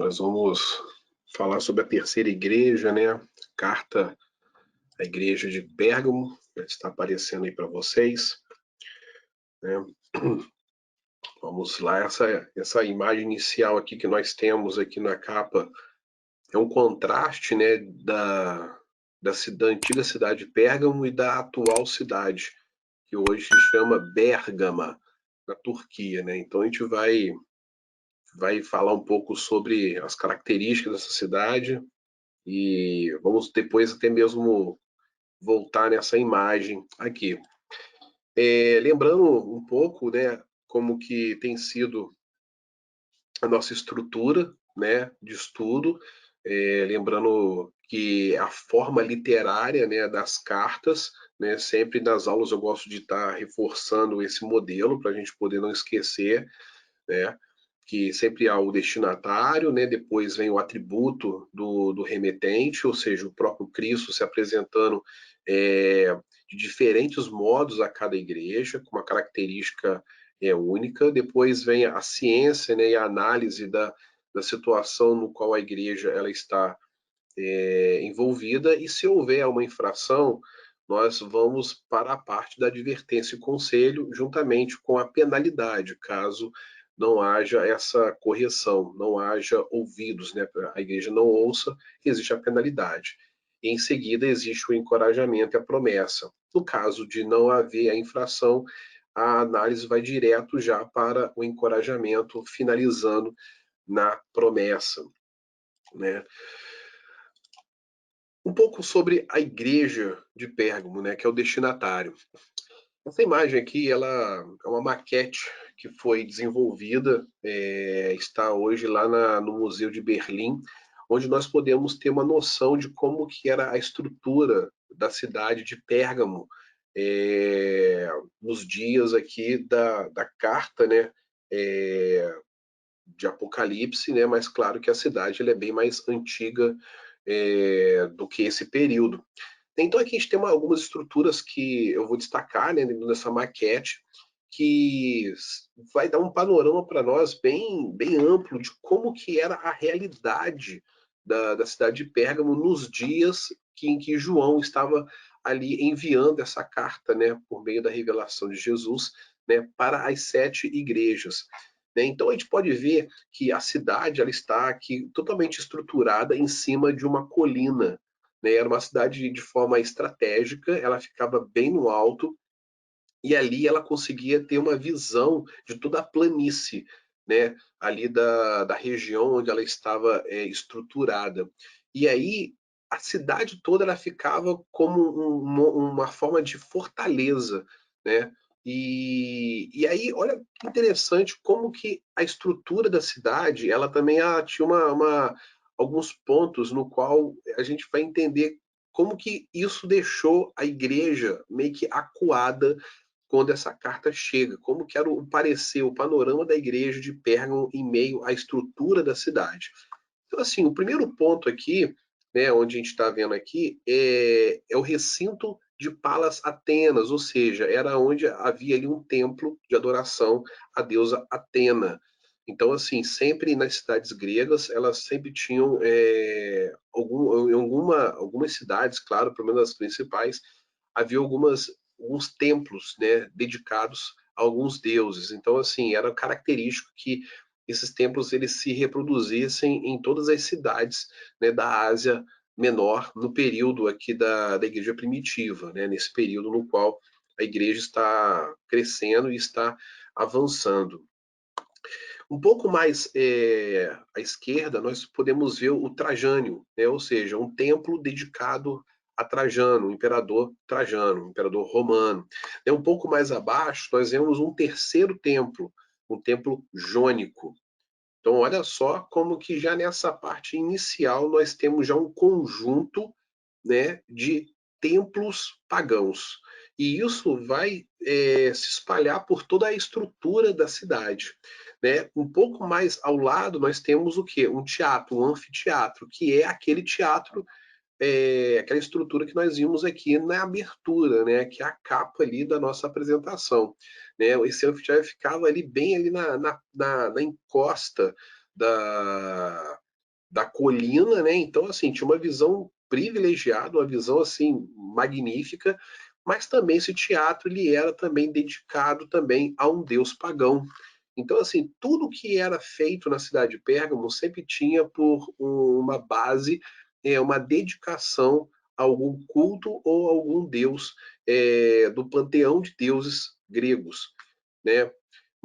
Nós vamos falar sobre a terceira igreja, né? Carta à igreja de Pérgamo, que está aparecendo aí para vocês, né? Vamos lá, essa imagem inicial aqui que nós temos aqui na capa é um contraste, né, da antiga cidade de Pérgamo e da atual cidade, que hoje se chama Bérgama, na Turquia, né? Então a gente vai falar um pouco sobre as características dessa cidade e vamos depois até mesmo voltar nessa imagem aqui. Lembrando um pouco, né, como que tem sido a nossa estrutura, né, de estudo, lembrando que a forma literária, né, das cartas, né, sempre nas aulas eu gosto de estar reforçando esse modelo para a gente poder não esquecer, né, que sempre há o destinatário, né? Depois vem o atributo do remetente, ou seja, o próprio Cristo se apresentando de diferentes modos a cada igreja, com uma característica única. Depois vem a ciência, né, e a análise da situação no qual a igreja ela está envolvida, e se houver uma infração, nós vamos para a parte da advertência e conselho, juntamente com a penalidade, caso não haja essa correção, não haja ouvidos, né? A igreja não ouça, existe a penalidade. E em seguida existe o encorajamento e a promessa. No caso de não haver a infração, a análise vai direto já para o encorajamento, finalizando na promessa, né? Um pouco sobre a igreja de Pérgamo, né, que é o destinatário. Essa imagem aqui, ela é uma maquete que foi desenvolvida, está hoje lá no Museu de Berlim, onde nós podemos ter uma noção de como que era a estrutura da cidade de Pérgamo nos dias aqui da carta, né, de Apocalipse, né, mas claro que a cidade ela é bem mais antiga do que esse período. Então aqui a gente tem algumas estruturas que eu vou destacar, né, nessa maquete, que vai dar um panorama para nós bem amplo de como que era a realidade da cidade de Pérgamo nos dias em que João estava ali enviando essa carta, né, por meio da revelação de Jesus, né, para as 7 igrejas. Né? Então a gente pode ver que a cidade ela está aqui totalmente estruturada em cima de uma colina, né? Era uma cidade de forma estratégica, ela ficava bem no alto e ali ela conseguia ter uma visão de toda a planície, né? Ali da região onde ela estava estruturada. E aí a cidade toda ela ficava como uma forma de fortaleza, né? E aí, olha que interessante como que a estrutura da cidade, ela também tinha alguns pontos no qual a gente vai entender como que isso deixou a igreja meio que acuada quando essa carta chega, como que era o parecer, o panorama da igreja de Pérgamo em meio à estrutura da cidade. Então, assim, o primeiro ponto aqui, né, onde a gente está vendo aqui, é o recinto de Palas Atenas, ou seja, era onde havia ali um templo de adoração à deusa Atena. Então, assim, sempre nas cidades gregas, elas sempre tinham, algumas cidades, claro, pelo menos as principais, havia alguns templos, né, dedicados a alguns deuses. Então, assim, era característico que esses templos eles se reproduzissem em todas as cidades, né, da Ásia Menor no período aqui da igreja primitiva, né, nesse período no qual a igreja está crescendo e está avançando. Um pouco mais à esquerda, nós podemos ver o Trajânio, né? Ou seja, um templo dedicado a Trajano, o imperador imperador romano. Um pouco mais abaixo, nós vemos um terceiro templo, um templo jônico. Então, olha só como que já nessa parte inicial nós temos já um conjunto, né, de templos pagãos. E isso vai se espalhar por toda a estrutura da cidade. Né? Um pouco mais ao lado nós temos o quê? Um teatro, um anfiteatro, que é aquele teatro, aquela estrutura que nós vimos aqui na abertura, né? Que é a capa ali da nossa apresentação. Né? Esse anfiteatro ficava ali bem ali na encosta da colina, né? Então, assim, tinha uma visão privilegiada, uma visão, assim, magnífica, mas também esse teatro, ele era também dedicado também a um deus pagão. Então, assim, tudo que era feito na cidade de Pérgamo sempre tinha por uma base, uma dedicação a algum culto ou algum deus do panteão de deuses gregos, né?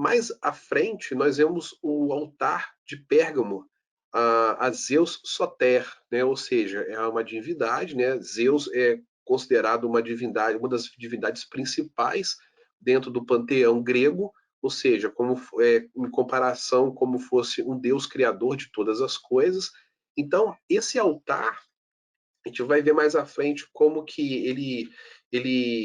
Mais à frente, nós vemos o altar de Pérgamo a Zeus Soter, né? Ou seja, é uma divindade, né? Zeus é considerado uma divindade, uma das divindades principais dentro do panteão grego, ou seja, em comparação como fosse um deus criador de todas as coisas. Então, esse altar a gente vai ver mais à frente como que ele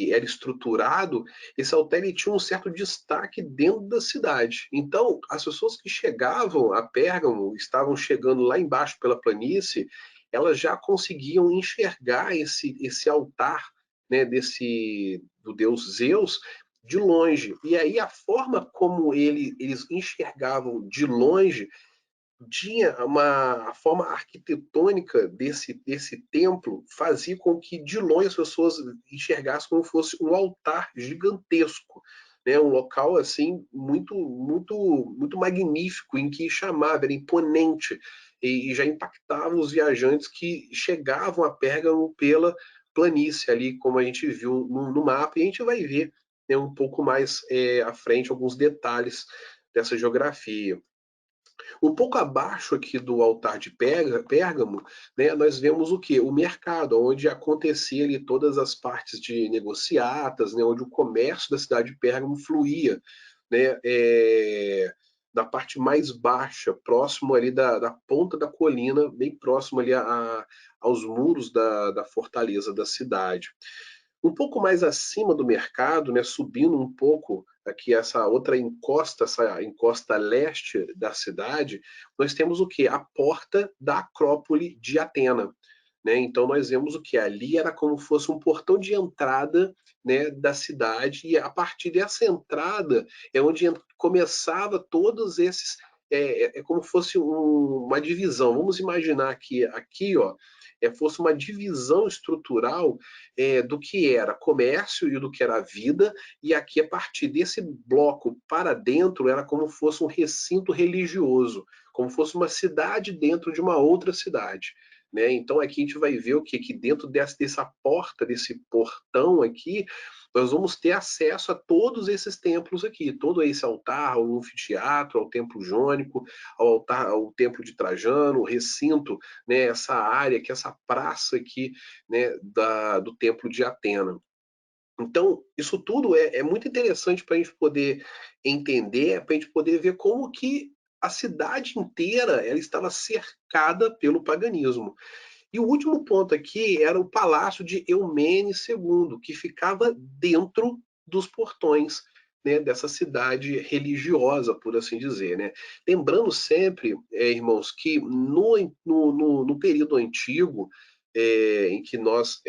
era estruturado. Esse altar ele tinha um certo destaque dentro da cidade. Então, as pessoas que chegavam a Pérgamo, estavam chegando lá embaixo pela planície, elas já conseguiam enxergar esse altar, né, do deus Zeus de longe. E aí a forma como eles enxergavam de longe tinha a forma arquitetônica desse templo fazia com que de longe as pessoas enxergassem como fosse um altar gigantesco, né? Um local assim muito magnífico em que chamava, era imponente e já impactava os viajantes que chegavam a Pérgamo pela planície ali, como a gente viu no mapa, e a gente vai ver, né, um pouco mais à frente alguns detalhes dessa geografia. Um pouco abaixo aqui do altar de Pérgamo, né, nós vemos o que? O mercado, onde acontecia ali todas as partes de negociatas, né, onde o comércio da cidade de Pérgamo fluía, né, na parte mais baixa, próximo ali da ponta da colina, bem próximo ali aos muros da fortaleza da cidade. Um pouco mais acima do mercado, né, subindo um pouco aqui essa encosta leste da cidade, nós temos o que? A porta da Acrópole de Atena. Né? Então nós vemos o que? Ali era como fosse um portão de entrada, né, da cidade, e a partir dessa entrada é onde começava todos esses. É como fosse uma divisão. Vamos imaginar que aqui, ó, fosse uma divisão estrutural do que era comércio e do que era vida, e aqui, a partir desse bloco para dentro, era como fosse um recinto religioso, como fosse uma cidade dentro de uma outra cidade. Né? Então aqui a gente vai ver o que? Que dentro dessa porta, desse portão aqui, nós vamos ter acesso a todos esses templos aqui, todo esse altar, ao anfiteatro, ao templo jônico, ao altar, ao templo de Trajano, o recinto, né, essa área, que essa praça aqui, né, do templo de Atena. Então, isso tudo é muito interessante para a gente poder entender, para a gente poder ver como que a cidade inteira ela estava cercada pelo paganismo. E o último ponto aqui era o palácio de Eumenes II, que ficava dentro dos portões, né, dessa cidade religiosa, por assim dizer. Né? Lembrando sempre, irmãos, que no período antigo, em que nós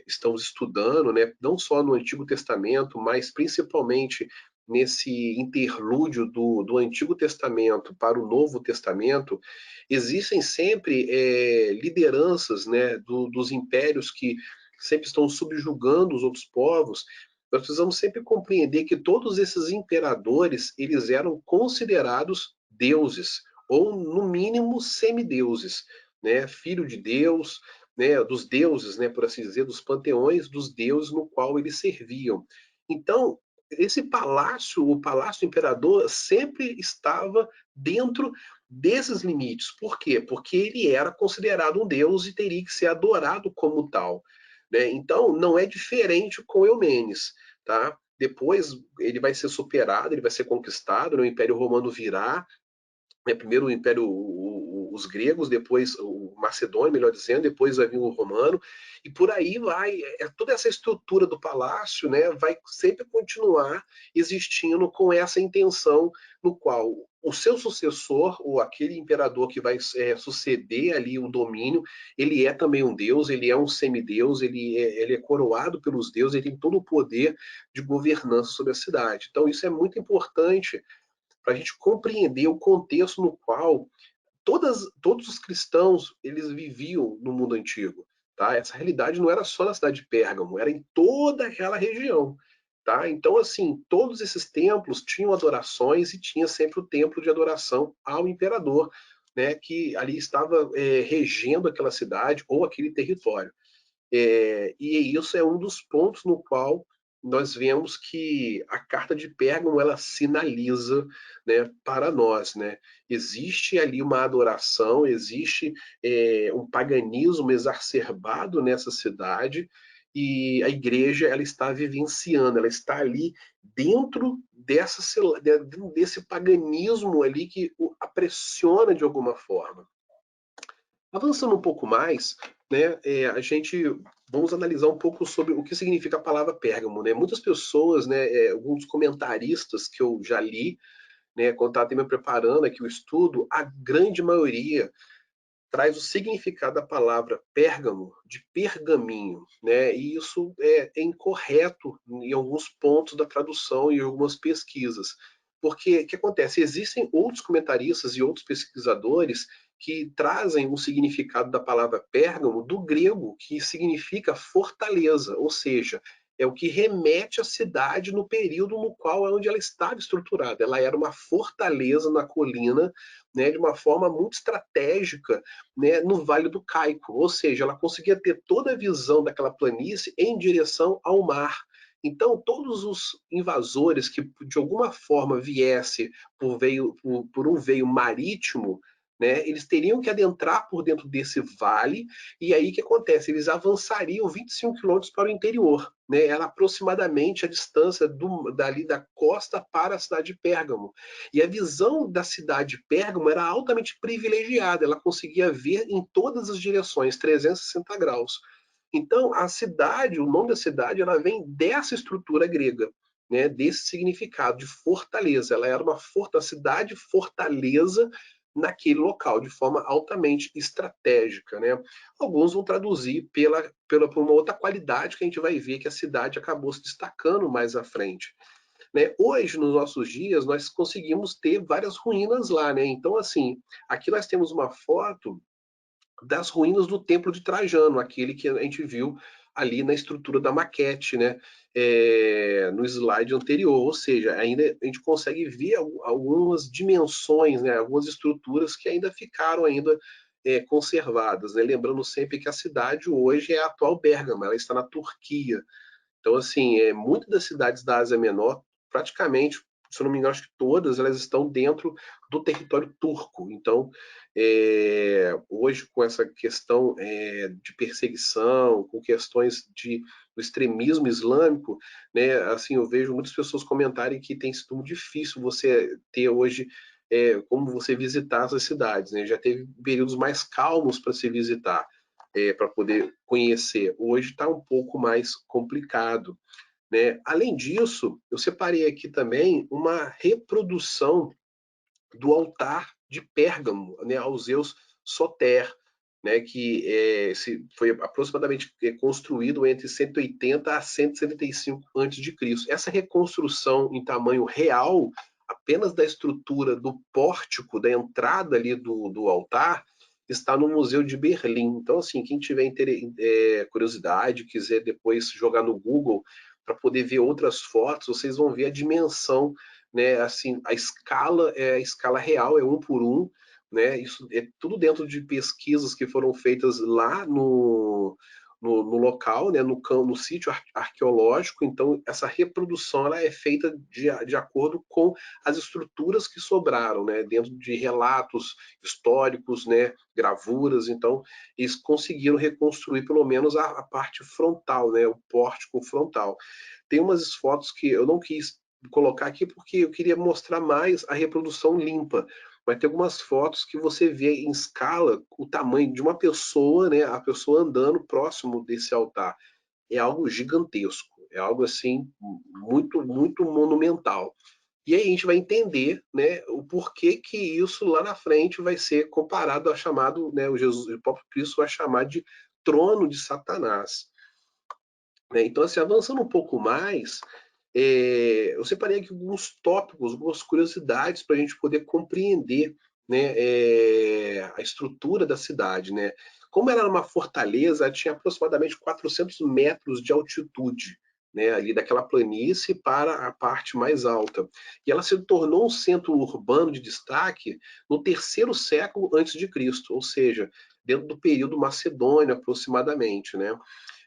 estamos estudando, né, não só no Antigo Testamento, mas principalmente nesse interlúdio do Antigo Testamento para o Novo Testamento, existem sempre lideranças, né, dos impérios que sempre estão subjugando os outros povos. Nós precisamos sempre compreender que todos esses imperadores eles eram considerados deuses ou no mínimo semideuses, né, filho de Deus, né, dos deuses, né, por assim dizer, dos panteões dos deuses no qual eles serviam. Então, esse palácio, o palácio do imperador, sempre estava dentro desses limites. Por quê? Porque ele era considerado um deus e teria que ser adorado como tal. Né? Então, não é diferente com Eumenes. Tá? Depois ele vai ser superado, ele vai ser conquistado, né? O Império Romano virá, primeiro o Império, os gregos, depois o Macedônio, melhor dizendo, depois vai vir o romano, e por aí vai. Toda essa estrutura do palácio, né, vai sempre continuar existindo com essa intenção, no qual o seu sucessor, ou aquele imperador que vai suceder ali o domínio, ele é também um deus, ele é um semideus, ele é coroado pelos deuses, ele tem todo o poder de governança sobre a cidade. Então isso é muito importante para a gente compreender o contexto no qual todos os cristãos, eles viviam no mundo antigo, tá? Essa realidade não era só na cidade de Pérgamo, era em toda aquela região, tá? Então, assim, todos esses templos tinham adorações e tinha sempre o templo de adoração ao imperador, né, que ali estava regendo aquela cidade ou aquele território. E isso é um dos pontos no qual nós vemos que a carta de Pérgamo ela sinaliza, né, para nós, né? Existe ali uma adoração, existe um paganismo exacerbado nessa cidade e a igreja ela está vivenciando, ela está ali dentro desse paganismo ali que a pressiona de alguma forma. Avançando um pouco mais, né, a gente vamos analisar um pouco sobre o que significa a palavra Pérgamo, né? Muitas pessoas, né, alguns comentaristas que eu já li, né, quando estava me preparando aqui o estudo, a grande maioria traz o significado da palavra Pérgamo de pergaminho, né? E isso é incorreto em alguns pontos da tradução e algumas pesquisas. Porque o que acontece? Existem outros comentaristas e outros pesquisadores que trazem o significado da palavra Pérgamo do grego, que significa fortaleza, ou seja, é o que remete à cidade no período no qual é onde ela estava estruturada. Ela era uma fortaleza na colina, né, de uma forma muito estratégica, né, no Vale do Caico, ou seja, ela conseguia ter toda a visão daquela planície em direção ao mar. Então, todos os invasores que de alguma forma viesse por um veio marítimo, né, eles teriam que adentrar por dentro desse vale, e aí o que acontece? Eles avançariam 25 quilômetros para o interior, né, era aproximadamente a distância dali da costa para a cidade de Pérgamo. E a visão da cidade de Pérgamo era altamente privilegiada, ela conseguia ver em todas as direções, 360 graus. Então, a cidade, o nome da cidade, ela vem dessa estrutura grega, né, desse significado de fortaleza. Ela era uma cidade fortaleza naquele local, de forma altamente estratégica, né? Alguns vão traduzir por uma outra qualidade que a gente vai ver que a cidade acabou se destacando mais à frente. Né? Hoje, nos nossos dias, nós conseguimos ter várias ruínas lá, né? Então, assim, aqui nós temos uma foto das ruínas do Templo de Trajano, aquele que a gente viu ali na estrutura da maquete, né? No slide anterior, ou seja, ainda a gente consegue ver algumas dimensões, né? Algumas estruturas que ainda ficaram ainda conservadas, né? Lembrando sempre que a cidade hoje é a atual Bérgamo, ela está na Turquia. Então, assim, muitas das cidades da Ásia Menor, praticamente, se eu não me engano, acho que todas elas estão dentro do território turco. Então, hoje, com essa questão de perseguição, com questões do extremismo islâmico, né, assim, eu vejo muitas pessoas comentarem que tem sido muito difícil você ter hoje como você visitar essas cidades. Né? Já teve períodos mais calmos para se visitar para poder conhecer. Hoje está um pouco mais complicado. Né? Além disso, eu separei aqui também uma reprodução do altar de Pérgamo, né, ao Zeus Soter, né, que foi aproximadamente construído entre 180 a 175 a.C. Essa reconstrução em tamanho real, apenas da estrutura do pórtico, da entrada ali do altar, está no Museu de Berlim. Então, assim, quem tiver curiosidade, quiser depois jogar no Google para poder ver outras fotos, vocês vão ver a dimensão, né? Assim, a escala é a escala real, é um por um, né? Isso é tudo dentro de pesquisas que foram feitas lá no local, né? No sítio arqueológico. Então, essa reprodução ela é feita de acordo com as estruturas que sobraram, né? Dentro de relatos históricos, né? Gravuras. Então, eles conseguiram reconstruir pelo menos a parte frontal, né? O pórtico frontal. Tem umas fotos que eu não quis colocar aqui porque eu queria mostrar mais a reprodução limpa. Vai ter algumas fotos que você vê em escala o tamanho de uma pessoa, né? A pessoa andando próximo desse altar. É algo gigantesco, é algo assim muito, muito monumental. E aí a gente vai entender, né, o porquê que isso lá na frente vai ser comparado a chamado, né, o próprio Cristo vai chamar de trono de Satanás. Né? Então, assim, avançando um pouco mais, eu separei aqui alguns tópicos, algumas curiosidades para a gente poder compreender, né, a estrutura da cidade, né? Como ela era uma fortaleza, ela tinha aproximadamente 400 metros de altitude, né, ali daquela planície para a parte mais alta. E ela se tornou um centro urbano de destaque no terceiro século antes de Cristo, ou seja, dentro do período macedônio aproximadamente, né?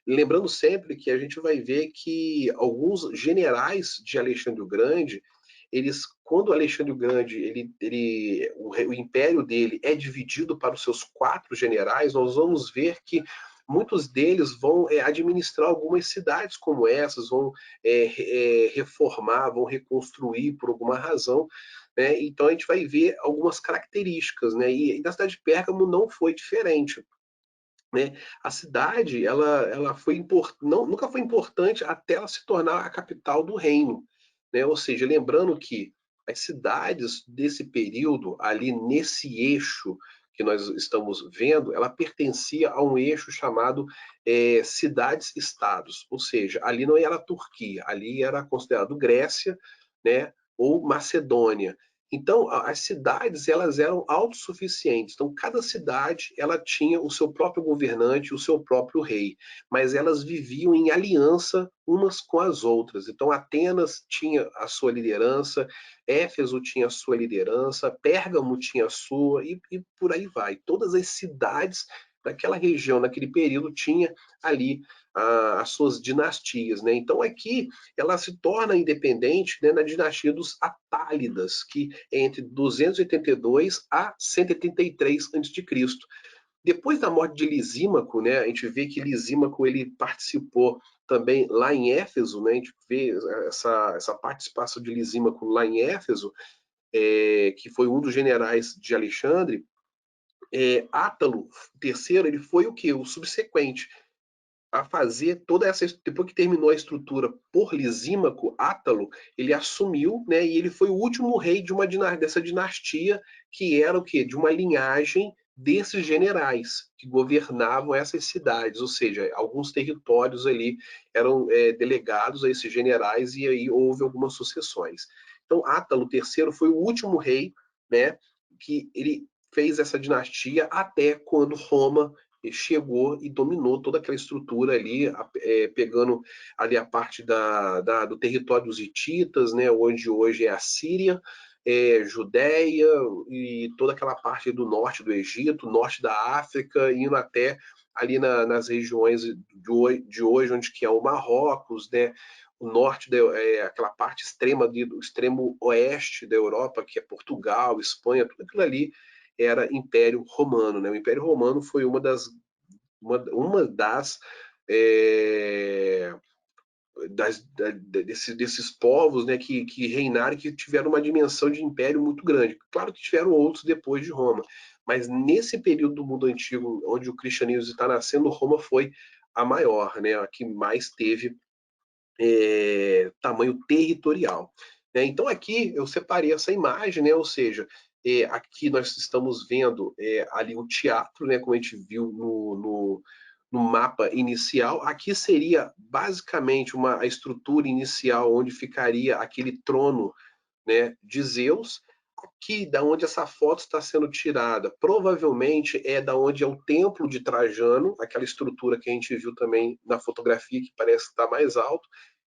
Lembrando sempre que a gente vai ver que alguns generais de Alexandre o Grande, eles, quando Alexandre o Grande, o império dele é dividido para os seus 4 generais, nós vamos ver que muitos deles vão administrar algumas cidades como essas, vão reformar, vão reconstruir por alguma razão, né? Então a gente vai ver algumas características, né? E na cidade de Pérgamo não foi diferente, né? A cidade, ela não, nunca foi importante até ela se tornar a capital do reino, né? Ou seja, lembrando que as cidades desse período, ali nesse eixo que nós estamos vendo, ela pertencia a um eixo chamado cidades-estados, ou seja, ali não era a Turquia, ali era considerado Grécia, né? Ou Macedônia. Então, as cidades, elas eram autossuficientes. Então, cada cidade, ela tinha o seu próprio governante, o seu próprio rei, mas elas viviam em aliança umas com as outras. Então, Atenas tinha a sua liderança, Éfeso tinha a sua liderança, Pérgamo tinha a sua, e por aí vai. Todas as cidades daquela região, naquele período, tinha ali as suas dinastias, né? Então, aqui ela se torna independente, né, na dinastia dos Atálidas, que é entre 282 a 183 a.C. Depois da morte de Lisímaco, né, a gente vê que Lisímaco ele participou também lá em Éfeso, né, a gente vê essa participação de Lisímaco lá em Éfeso, que foi um dos generais de Alexandre. Átalo III, ele foi o que? O subsequente a fazer toda essa. Depois que terminou a estrutura por Lisímaco, Átalo, ele assumiu, né, e ele foi o último rei de dessa dinastia, que era o quê? De uma linhagem desses generais que governavam essas cidades, ou seja, alguns territórios ali eram delegados a esses generais e aí houve algumas sucessões. Então, Átalo III foi o último rei, né, que ele fez essa dinastia até quando Roma chegou e dominou toda aquela estrutura ali, pegando ali a parte do território dos hititas, né, onde hoje é a Síria, Judéia e toda aquela parte do norte do Egito, norte da África, indo até ali nas regiões de hoje, onde que é o Marrocos, né, o norte, aquela parte extrema do extremo oeste da Europa, que é Portugal, Espanha, tudo aquilo ali era Império Romano, né? O Império Romano foi uma das, é, desses povos, né, que reinaram, que tiveram uma dimensão de império muito grande. Claro que tiveram outros depois de Roma, mas nesse período do mundo antigo, onde o cristianismo está nascendo, Roma foi a maior, né, a que mais teve tamanho territorial, né? Então aqui eu separei essa imagem, né? Ou seja, aqui nós estamos vendo ali o teatro, né? Como a gente viu no mapa inicial. Aqui seria basicamente a estrutura inicial onde ficaria aquele trono, né, de Zeus. Aqui, da onde essa foto está sendo tirada, provavelmente é da onde é o templo de Trajano, aquela estrutura que a gente viu também na fotografia que parece estar mais alto,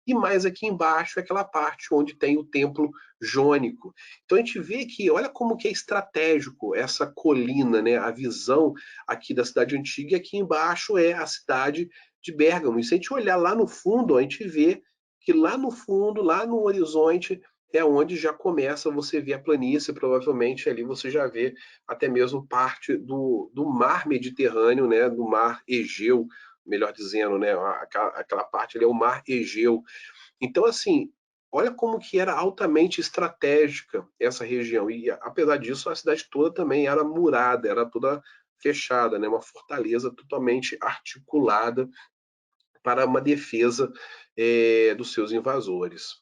e mais aqui embaixo é aquela parte onde tem o templo jônico. Então a gente vê que, olha como que é estratégico essa colina, né? A visão aqui da cidade antiga, e aqui embaixo é a cidade de Bérgamo. E se a gente olhar lá no fundo, a gente vê que lá no fundo, lá no horizonte, é onde já começa você ver a planície, provavelmente ali você já vê até mesmo parte do mar Mediterrâneo, né? Do mar Egeu, melhor dizendo, né? Aquela parte ali é o mar Egeu. Então, assim, olha como que era altamente estratégica essa região. E apesar disso, a cidade toda também era murada, era toda fechada, né? Uma fortaleza totalmente articulada para uma defesa dos seus invasores.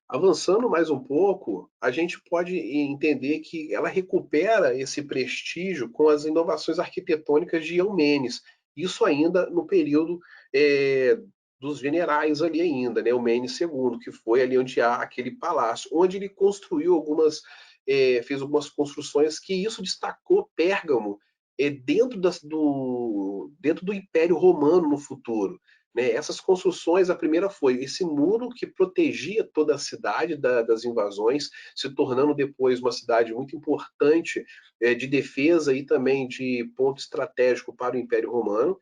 Avançando mais um pouco, a gente pode entender que ela recupera esse prestígio com as inovações arquitetônicas de Eumenes. Isso ainda no período dos generais ali ainda, né? Eumenes II, que foi ali onde há aquele palácio, onde ele construiu algumas fez algumas construções que isso destacou Pérgamo dentro do Império Romano no futuro. Né? Essas construções, a primeira foi esse muro que protegia toda a cidade das invasões, se tornando depois uma cidade muito importante de defesa e também de ponto estratégico para o Império Romano.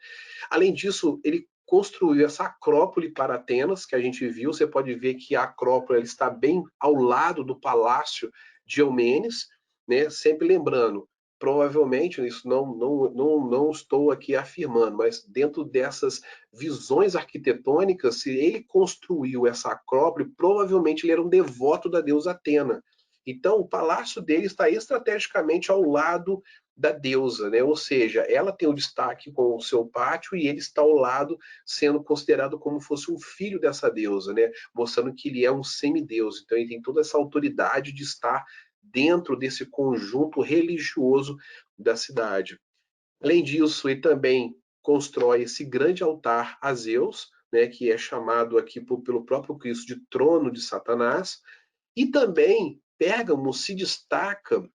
Além disso, ele construiu essa Acrópole para Atenas, que a gente viu. Você pode ver que a Acrópole está bem ao lado do Palácio de Eumenes, né? Sempre lembrando, provavelmente, isso não estou aqui afirmando, mas dentro dessas visões arquitetônicas, se ele construiu essa Acrópole, provavelmente ele era um devoto da deusa Atena. Então, o palácio dele está estrategicamente ao lado da deusa, né? Ou seja, ela tem o destaque com o seu pátio e ele está ao lado, sendo considerado como fosse um filho dessa deusa, né? Mostrando que ele é um semideus. Então, ele tem toda essa autoridade de estar dentro desse conjunto religioso da cidade. Além disso, ele também constrói esse grande altar a Zeus, né, que é chamado aqui pelo próprio Cristo de trono de Satanás, e também Pérgamo se destaca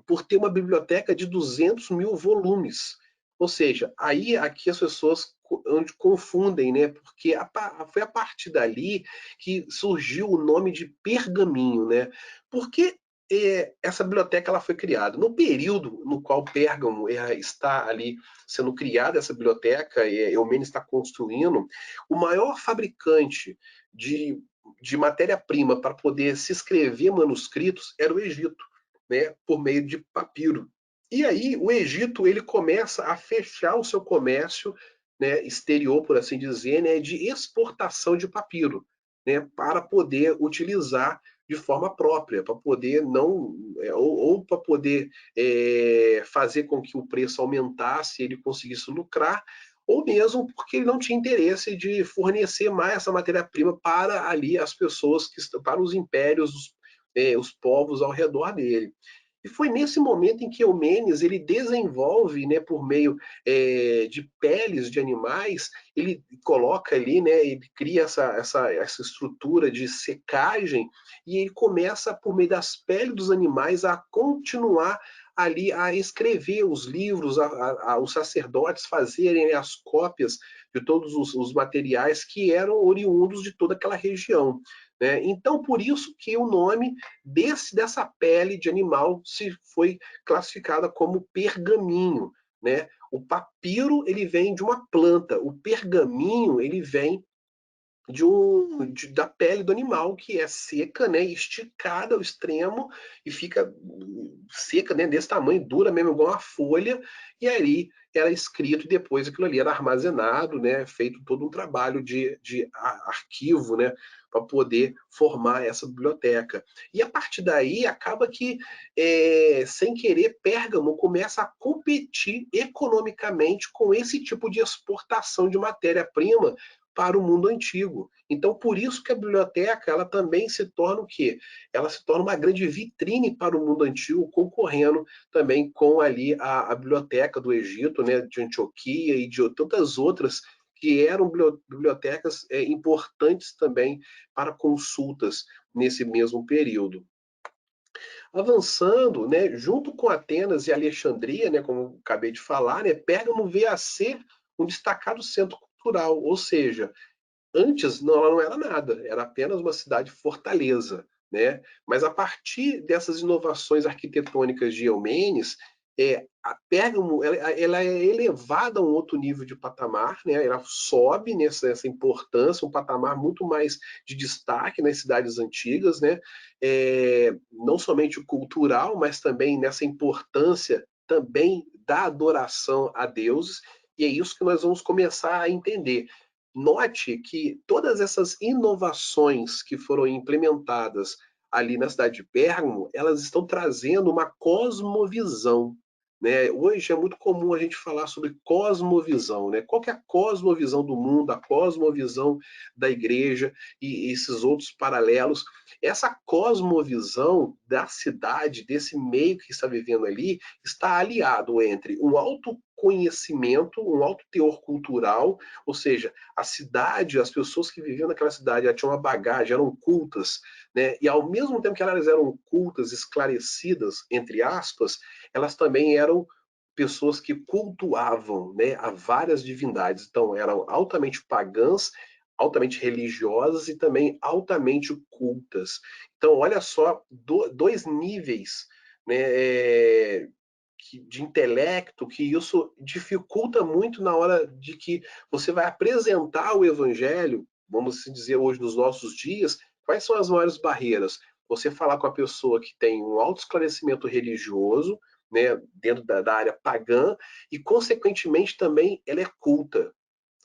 por ter uma biblioteca de 200 mil volumes. Ou seja, aí aqui as pessoas onde confundem, né? Porque foi a partir dali que surgiu o nome de pergaminho, né? Porque essa biblioteca ela foi criada no período no qual Pérgamo está ali sendo criada essa biblioteca, Eumênides está construindo o maior fabricante de matéria-prima para poder se escrever manuscritos era o Egito, né, por meio de papiro. E aí o Egito ele começa a fechar o seu comércio, né, exterior, por assim dizer, né, de exportação de papiro, né, para poder utilizar de forma própria, para poder não ou para poder fazer com que o preço aumentasse, e ele conseguisse lucrar, ou mesmo porque ele não tinha interesse de fornecer mais essa matéria-prima para ali as pessoas que estão, para os impérios, os povos ao redor dele. E foi nesse momento em que Eumênides ele desenvolve, né, por meio de peles de animais, ele coloca ali, né, ele cria essa estrutura de secagem e ele começa, por meio das peles dos animais, a continuar ali a escrever os livros, os sacerdotes fazerem as cópias de todos os materiais que eram oriundos de toda aquela região. Né? Então, por isso que o nome dessa pele de animal se foi classificada como pergaminho. Né? O papiro ele vem de uma planta, o pergaminho ele vem da pele do animal, que é seca, né, esticada ao extremo e fica seca, né, desse tamanho, dura mesmo, igual uma folha, e aí era escrito e depois aquilo ali era armazenado, né, feito todo um trabalho de arquivo, né, para poder formar essa biblioteca. E a partir daí acaba que, sem querer, Pérgamo começa a competir economicamente com esse tipo de exportação de matéria-prima para o mundo antigo. Então, por isso que a biblioteca ela também se torna o quê? Ela se torna uma grande vitrine para o mundo antigo, concorrendo também com ali a biblioteca do Egito, né, de Antioquia e de tantas outras que eram bibliotecas importantes também para consultas nesse mesmo período. Avançando, né, junto com Atenas e Alexandria, né, como eu acabei de falar, né, Pérgamo veio a ser um destacado centro cultural, ou seja, antes não, ela não era nada, era apenas uma cidade fortaleza, né? Mas a partir dessas inovações arquitetônicas de Eumenes, a Pérgamo ela é elevada a um outro nível de patamar, né? Ela sobe nessa importância, um patamar muito mais de destaque nas cidades antigas, né? Não somente cultural, mas também nessa importância também da adoração a deuses, e é isso que nós vamos começar a entender. Note que todas essas inovações que foram implementadas ali na cidade de Pérgamo, elas estão trazendo uma cosmovisão. Né? Hoje é muito comum a gente falar sobre cosmovisão. Né? Qual que é a cosmovisão do mundo, a cosmovisão da igreja e esses outros paralelos? Essa cosmovisão da cidade, desse meio que está vivendo ali, está aliado entre um alto conhecimento, um alto teor cultural, ou seja, a cidade, as pessoas que viviam naquela cidade, tinham uma bagagem, eram cultas, né? E ao mesmo tempo que elas eram cultas, esclarecidas, entre aspas, elas também eram pessoas que cultuavam, né, a várias divindades. Então, eram altamente pagãs, altamente religiosas e também altamente cultas. Então, olha só, dois níveis, né, de intelecto, que isso dificulta muito na hora de que você vai apresentar o evangelho, vamos dizer hoje nos nossos dias, quais são as maiores barreiras? Você falar com a pessoa que tem um alto esclarecimento religioso, né, dentro da área pagã, e consequentemente também ela é culta.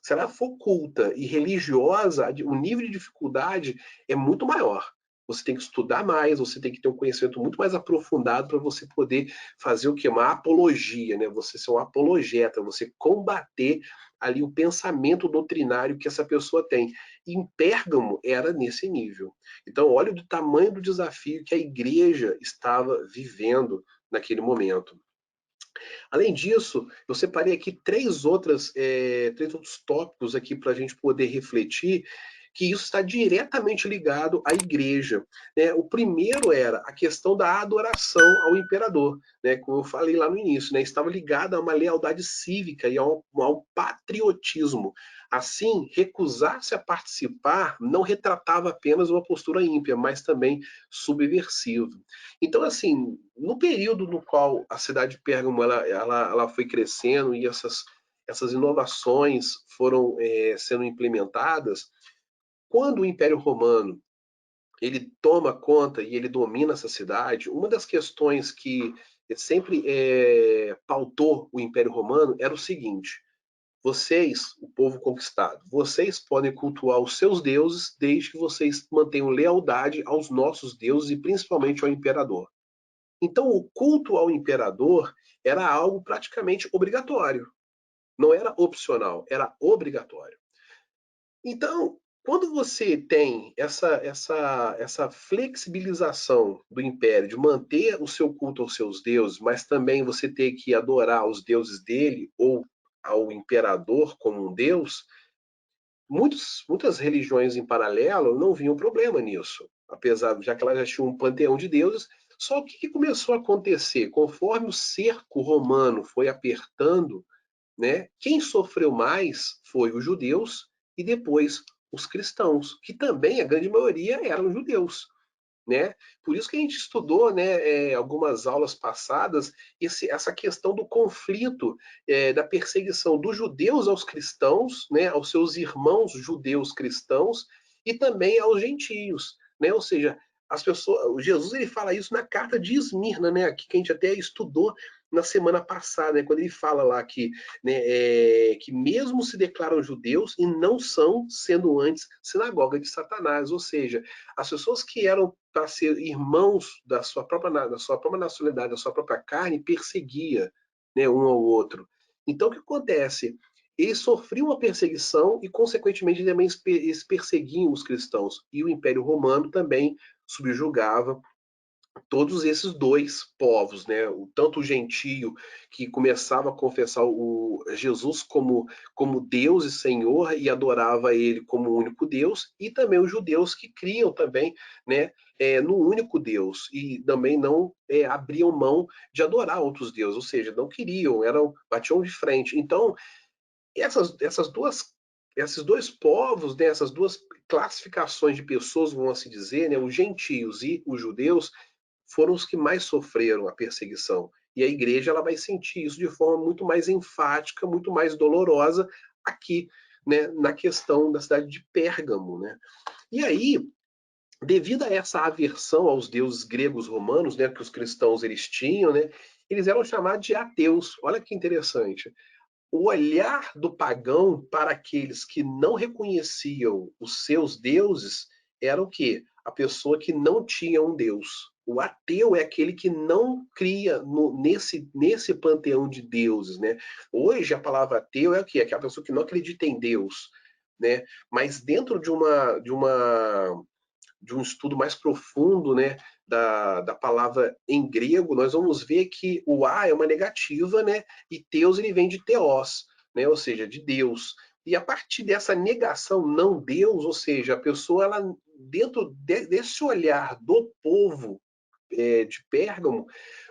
Se ela for culta e religiosa, o nível de dificuldade é muito maior. Você tem que estudar mais, você tem que ter um conhecimento muito mais aprofundado para você poder fazer o que? Uma apologia, né? Você ser um apologeta, você combater ali o pensamento doutrinário que essa pessoa tem. E em Pérgamo era nesse nível. Então, olha o tamanho do desafio que a igreja estava vivendo naquele momento. Além disso, eu separei aqui três outros tópicos aqui para a gente poder refletir, que isso está diretamente ligado à igreja, né? O primeiro era a questão da adoração ao imperador, né? Como eu falei lá no início, né? Estava ligado a uma lealdade cívica e ao patriotismo. Assim, recusar-se a participar não retratava apenas uma postura ímpia, mas também subversiva. Então, assim, no período no qual a cidade de Pérgamo ela foi crescendo e essas inovações foram sendo implementadas, quando o Império Romano ele toma conta e ele domina essa cidade, uma das questões que sempre pautou o Império Romano era o seguinte: vocês, o povo conquistado, vocês podem cultuar os seus deuses desde que vocês mantenham lealdade aos nossos deuses e principalmente ao imperador. Então, o culto ao imperador era algo praticamente obrigatório. Não era opcional, era obrigatório. Então, quando você tem essa flexibilização do império de manter o seu culto aos seus deuses, mas também você ter que adorar os deuses dele ou ao imperador como um deus, muitas religiões em paralelo não viam problema nisso, apesar já que elas já tinham um panteão de deuses. Só o que começou a acontecer? Conforme o cerco romano foi apertando, né, quem sofreu mais foi os judeus e depois os cristãos, que também a grande maioria eram judeus. Né? Por isso que a gente estudou, né, algumas aulas passadas, essa questão do conflito, da perseguição dos judeus aos cristãos, né, aos seus irmãos judeus cristãos e também aos gentios, né? Ou seja, as pessoas, Jesus ele fala isso na carta de Esmirna, né, que a gente até estudou na semana passada, né, quando ele fala lá que, né, que mesmo se declaram judeus e não são, sendo antes sinagoga de Satanás, ou seja, as pessoas que eram para ser irmãos da sua própria nacionalidade, da sua própria carne, perseguia, né, um ao outro. Então, o que acontece? Eles sofriam uma perseguição e, consequentemente, também eles perseguiam os cristãos. E o Império Romano também subjugava todos esses dois povos, né? Tanto o gentio que começava a confessar o Jesus como Deus e Senhor e adorava ele como o único Deus, e também os judeus que criam também, né, no único Deus e também não abriam mão de adorar outros deuses, ou seja, não queriam, batiam de frente. Então, esses dois povos, né, essas duas classificações de pessoas, vamos assim dizer, né, os gentios e os judeus, foram os que mais sofreram a perseguição. E a igreja ela vai sentir isso de forma muito mais enfática, muito mais dolorosa aqui, né, na questão da cidade de Pérgamo, né? E aí, devido a essa aversão aos deuses gregos romanos, né, que os cristãos eles tinham, né, eles eram chamados de ateus. Olha que interessante. O olhar do pagão para aqueles que não reconheciam os seus deuses era o quê? A pessoa que não tinha um Deus. O ateu é aquele que não cria nesse panteão de deuses, né? Hoje a palavra ateu é o quê? É aquela pessoa que não acredita em Deus, né? Mas dentro de um estudo mais profundo, né, da palavra em grego, nós vamos ver que o a é uma negativa, né? E teos ele vem de theos, né? Ou seja, de Deus. E a partir dessa negação, não Deus, ou seja, a pessoa, ela, dentro desse olhar do povo de Pérgamo,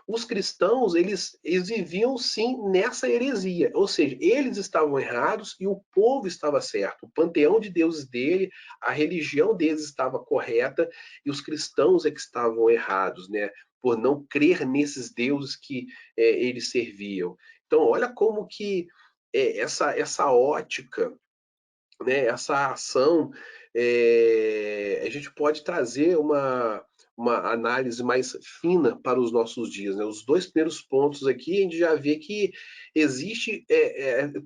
os cristãos, eles viviam sim nessa heresia, ou seja, eles estavam errados e o povo estava certo. O panteão de deuses dele, a religião deles estava correta e os cristãos é que estavam errados, né? Por não crer nesses deuses que eles serviam. Então, olha como que essa ótica, né, essa ação, a gente pode trazer uma análise mais fina para os nossos dias. Né? Os dois primeiros pontos aqui, a gente já vê que existe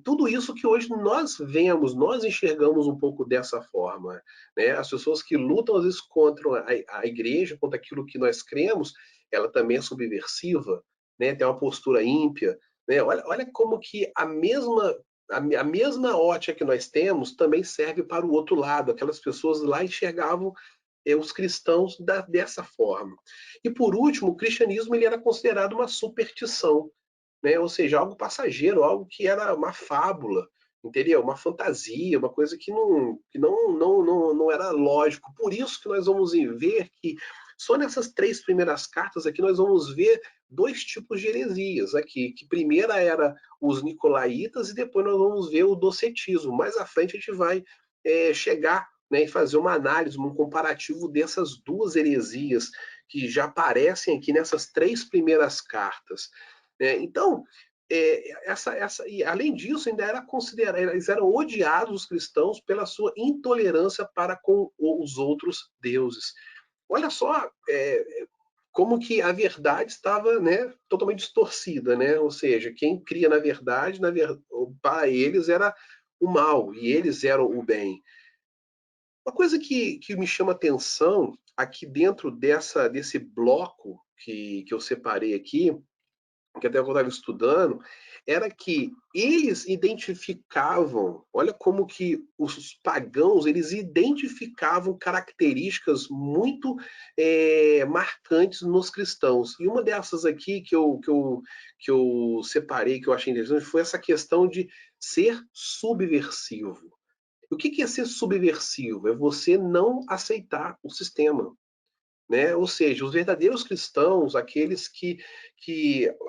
tudo isso que hoje nós vemos, nós enxergamos um pouco dessa forma. Né? As pessoas que lutam, às vezes, contra a igreja, contra aquilo que nós cremos, ela também é subversiva, né? Tem uma postura ímpia. Né? Olha como que a mesma ótica que nós temos também serve para o outro lado. Aquelas pessoas lá enxergavam os cristãos dessa forma. E por último, o cristianismo ele era considerado uma superstição, né? Ou seja, algo passageiro, algo que era uma fábula, entendeu? Uma fantasia, uma coisa que não era lógico. Por isso que nós vamos ver que só nessas 3 primeiras cartas aqui nós vamos ver 2 tipos de heresias aqui, que primeira era os nicolaítas e depois nós vamos ver o docetismo. Mais à frente a gente vai chegar, né, e fazer uma análise, um comparativo dessas 2 heresias que já aparecem aqui nessas 3 primeiras cartas. Então, e além disso, ainda era considerado, eles eram odiados, os cristãos, pela sua intolerância para com os outros deuses. Olha só como que a verdade estava, né, totalmente distorcida, né? Ou seja, quem cria na verdade, para eles era o mal e eles eram o bem. Uma coisa que me chama atenção aqui dentro desse bloco que eu separei aqui, que até eu estava estudando, era que eles identificavam, olha como que os pagãos, eles identificavam características muito marcantes nos cristãos. E uma dessas aqui que eu separei, que eu achei interessante, foi essa questão de ser subversivo. O que é ser subversivo? É você não aceitar o sistema. Né? Ou seja, os verdadeiros cristãos, aqueles que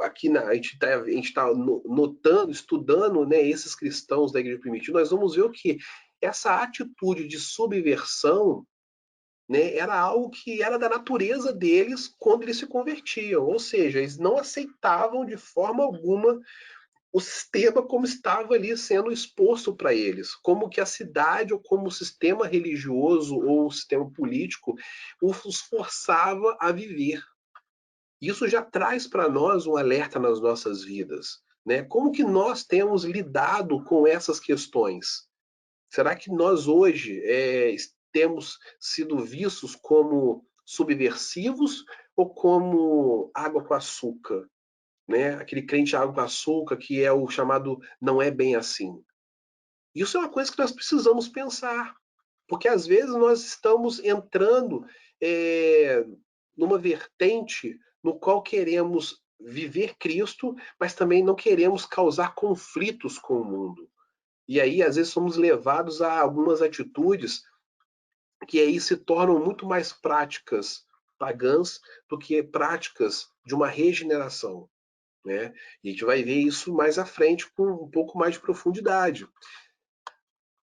aqui a gente está notando, estudando, né, esses cristãos da igreja primitiva, nós vamos ver o que essa atitude de subversão, né, era algo que era da natureza deles quando eles se convertiam, ou seja, eles não aceitavam de forma alguma o sistema como estava ali sendo exposto para eles, como que a cidade ou como o sistema religioso ou o sistema político os forçava a viver. Isso já traz para nós um alerta nas nossas vidas, né? Como que nós temos lidado com essas questões? Será que nós hoje temos sido vistos como subversivos ou como água com açúcar? Né? Aquele crente água com açúcar que é o chamado não é bem assim. Isso é uma coisa que nós precisamos pensar, porque às vezes nós estamos entrando numa vertente no qual queremos viver Cristo, mas também não queremos causar conflitos com o mundo. E aí, às vezes, somos levados a algumas atitudes que aí se tornam muito mais práticas pagãs do que práticas de uma regeneração. Né? E a gente vai ver isso mais à frente com um pouco mais de profundidade.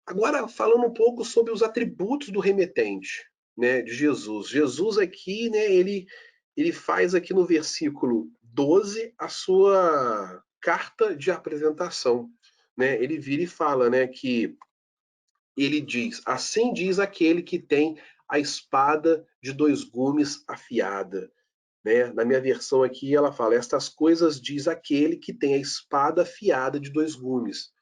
Agora, falando um pouco sobre os atributos do remetente, né, de Jesus. Jesus aqui, né, ele faz aqui no versículo 12 a sua carta de apresentação. Né? Ele vira e fala, né, que ele diz, assim diz aquele que tem a espada de 2 gumes afiada. Né? Na minha versão aqui, ela fala: estas coisas diz aquele que tem a espada afiada de 2 gumes.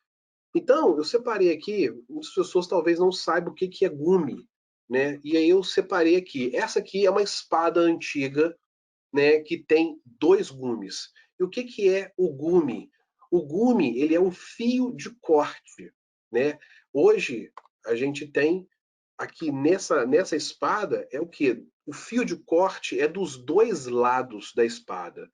Então, eu separei aqui, muitas pessoas talvez não saibam o que é gume. Né? E aí eu separei aqui. Essa aqui é uma espada antiga, né, que tem 2 gumes. E o que é o gume? O gume, ele é um fio de corte. Né? Hoje, a gente tem aqui nessa espada é o quê? O fio de corte é dos dois lados da espada.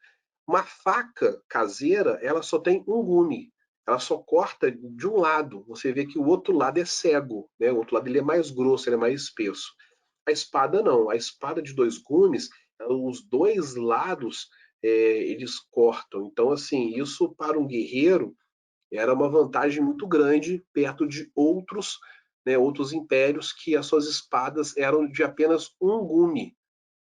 Uma faca caseira, ela só tem um gume. Ela só corta de um lado. Você vê que o outro lado é cego, né? O outro lado ele é mais grosso, ele é mais espesso. A espada não. A espada de dois gumes, os dois lados eles cortam. Então, assim, isso para um guerreiro era uma vantagem muito grande perto de outros, né, outros impérios que as suas espadas eram de apenas um gume,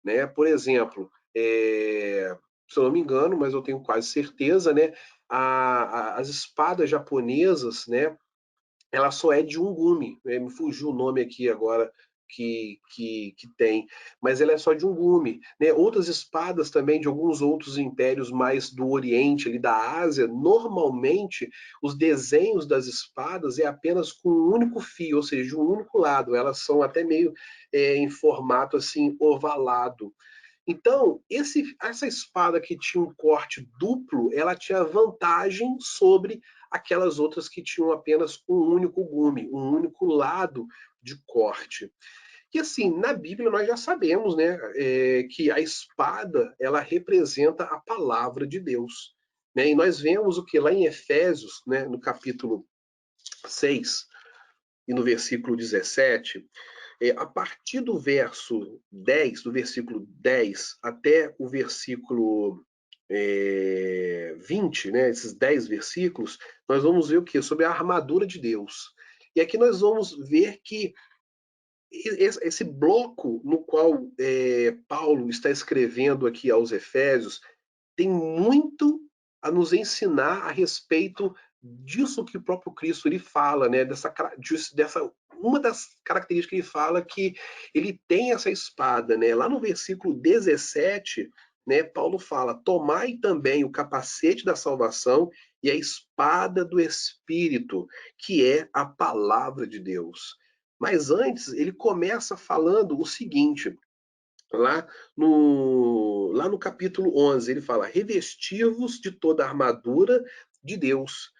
né? Por exemplo, se eu não me engano, mas eu tenho quase certeza, né, as espadas japonesas, né, ela só é de um gume, né? Me fugiu o nome aqui agora que tem, mas ela é só de um gume, né? Outras espadas também de alguns outros impérios mais do Oriente, ali da Ásia, normalmente os desenhos das espadas é apenas com um único fio, ou seja, de um único lado, elas são até meio em formato assim ovalado. Então, essa espada que tinha um corte duplo, ela tinha vantagem sobre aquelas outras que tinham apenas um único gume, um único lado de corte. E assim, na Bíblia nós já sabemos, né, que a espada ela representa a palavra de Deus. Né? E nós vemos o que lá em Efésios, né, no capítulo 6 e no versículo 17, a partir do verso 10, do versículo 10 até o versículo 20, né, esses 10 versículos, nós vamos ver o que? Sobre a armadura de Deus. E aqui nós vamos ver que esse bloco no qual Paulo está escrevendo aqui aos Efésios tem muito a nos ensinar a respeito disso que o próprio Cristo ele fala, né? Dessa uma das características que ele fala que ele tem essa espada, né? Lá no versículo 17, né, Paulo fala: "Tomai também o capacete da salvação e a espada do Espírito, que é a palavra de Deus." Mas antes, ele começa falando o seguinte: lá no capítulo 11, ele fala: revestivos de toda a armadura de Deus,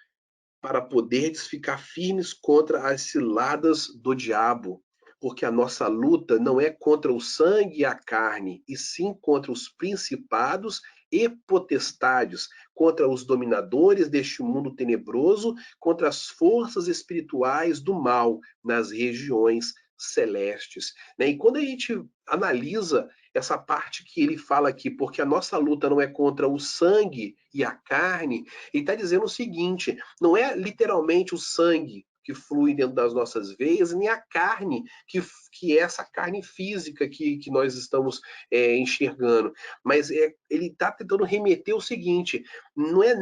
para poderes ficar firmes contra as ciladas do diabo. Porque a nossa luta não é contra o sangue e a carne, e sim contra os principados e potestades, contra os dominadores deste mundo tenebroso, contra as forças espirituais do mal nas regiões celestes. Né? E quando a gente analisa essa parte que ele fala aqui, porque a nossa luta não é contra o sangue e a carne, ele está dizendo o seguinte: não é literalmente o sangue que flui dentro das nossas veias, nem a carne, que é essa carne física que nós estamos enxergando. Mas ele está tentando remeter o seguinte: não é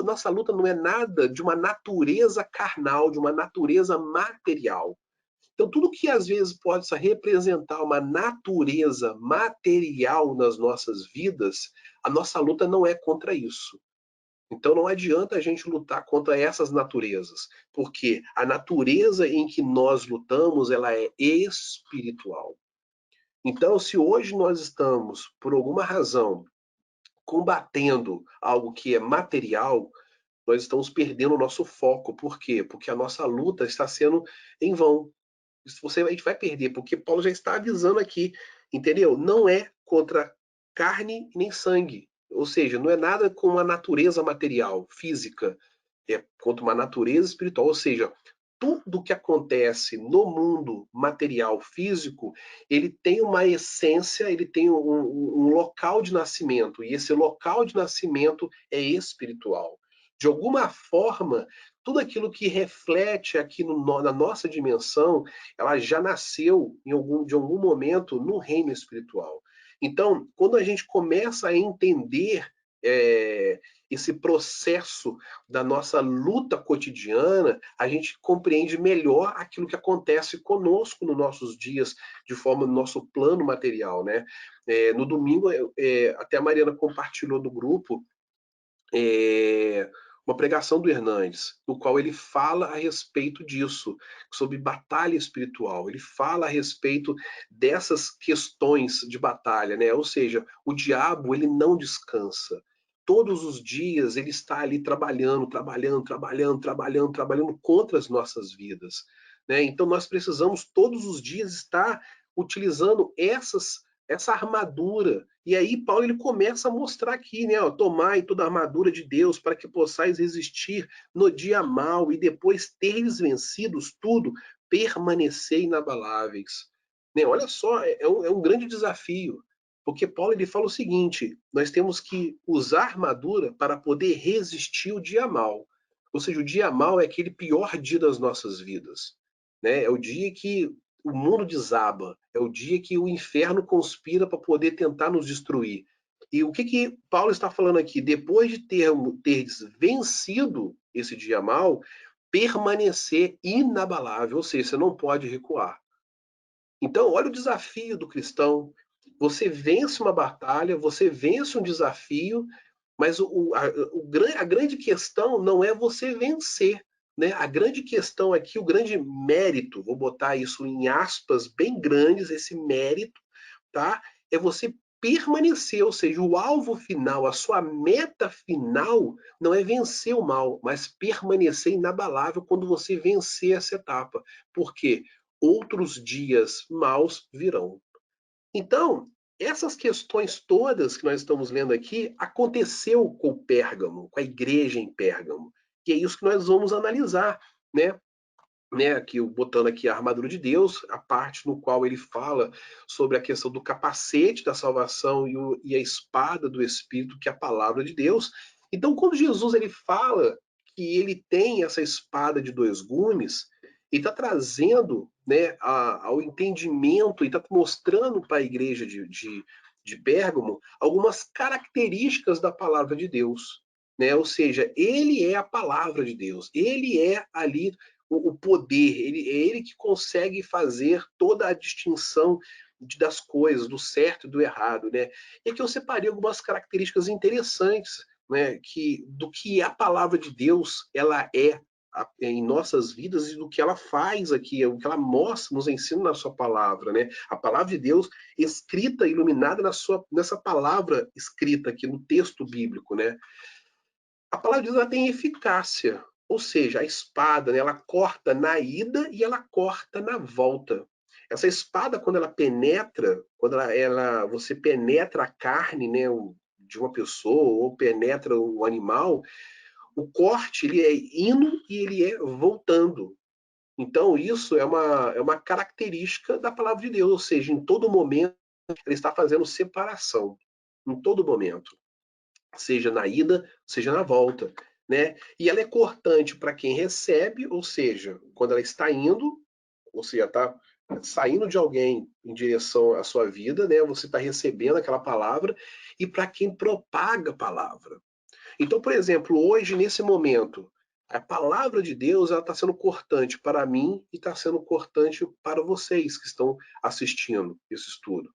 nossa luta não é nada de uma natureza carnal, de uma natureza material. Então, tudo que às vezes pode representar uma natureza material nas nossas vidas, a nossa luta não é contra isso. Então não adianta a gente lutar contra essas naturezas, porque a natureza em que nós lutamos, ela é espiritual. Então, se hoje nós estamos, por alguma razão, combatendo algo que é material, nós estamos perdendo o nosso foco. Por quê? Porque a nossa luta está sendo em vão. A gente vai perder, porque Paulo já está avisando aqui, entendeu? Não é contra carne nem sangue. Ou seja, não é nada com uma natureza material, física, é contra uma natureza espiritual. Ou seja, tudo que acontece no mundo material físico, ele tem uma essência, ele tem um local de nascimento, e esse local de nascimento é espiritual. De alguma forma, tudo aquilo que reflete aqui na nossa dimensão, ela já nasceu de algum momento no reino espiritual. Então, quando a gente começa a entender esse processo da nossa luta cotidiana, a gente compreende melhor aquilo que acontece conosco nos nossos dias, de forma no nosso plano material, né? No domingo, até a Mariana compartilhou do grupo uma pregação do Hernandes, no qual ele fala a respeito disso, sobre batalha espiritual. Ele fala a respeito dessas questões de batalha, né? Ou seja, o diabo ele não descansa. Todos os dias ele está ali trabalhando contra as nossas vidas. né? Então nós precisamos todos os dias estar utilizando essa armadura. E aí Paulo ele começa a mostrar aqui, né? Ó, tomai toda a armadura de Deus para que possais resistir no dia mau e depois teres vencidos tudo, permanecer inabaláveis. Né? Olha só, é um grande desafio. Porque Paulo ele fala o seguinte: nós temos que usar armadura para poder resistir o dia mau. Ou seja, o dia mau é aquele pior dia das nossas vidas. Né? É o dia que o mundo desaba, é o dia que o inferno conspira para poder tentar nos destruir. E o que Paulo está falando aqui? Depois de teres vencido esse dia mau, permanecer inabalável, ou seja, você não pode recuar. Então, olha o desafio do cristão. Você vence uma batalha, você vence um desafio, mas a grande questão não é você vencer. Né? A grande questão aqui, o grande mérito, vou botar isso em aspas bem grandes, esse mérito, tá? É você permanecer, ou seja, o alvo final, a sua meta final não é vencer o mal, mas permanecer inabalável quando você vencer essa etapa. Por quê? Outros dias maus virão. Então, essas questões todas que nós estamos lendo aqui aconteceu com Pérgamo, com a igreja em Pérgamo. E é isso que nós vamos analisar, né? Aqui, botando aqui a armadura de Deus, a parte no qual ele fala sobre a questão do capacete da salvação e a espada do Espírito, que é a palavra de Deus. Então, quando Jesus ele fala que ele tem essa espada de dois gumes, ele está trazendo, né, ao entendimento e está mostrando para a igreja de Pérgamo algumas características da palavra de Deus. Né? Ou seja, ele é a palavra de Deus, ele é ali o poder, é ele que consegue fazer toda a distinção das coisas, do certo e do errado. Né? E aqui eu separei algumas características interessantes, né, do que a palavra de Deus ela é em nossas vidas e do que ela faz aqui, o que ela mostra, nos ensina na sua palavra. Né? A palavra de Deus escrita, iluminada nessa palavra escrita aqui no texto bíblico. Né? A palavra de Deus ela tem eficácia, ou seja, a espada, né, ela corta na ida e ela corta na volta. Essa espada, quando ela penetra, quando você penetra a carne, né, de uma pessoa ou penetra o animal, o corte ele é indo e ele é voltando. Então, isso é uma característica da palavra de Deus, ou seja, em todo momento ele está fazendo separação. Em todo momento, seja na ida, seja na volta. Né? E ela é cortante para quem recebe, ou seja, quando ela está indo, ou seja, está saindo de alguém em direção à sua vida, né? Você está recebendo aquela palavra, e para quem propaga a palavra. Então, por exemplo, hoje, nesse momento, a palavra de Deus está sendo cortante para mim e está sendo cortante para vocês que estão assistindo esse estudo.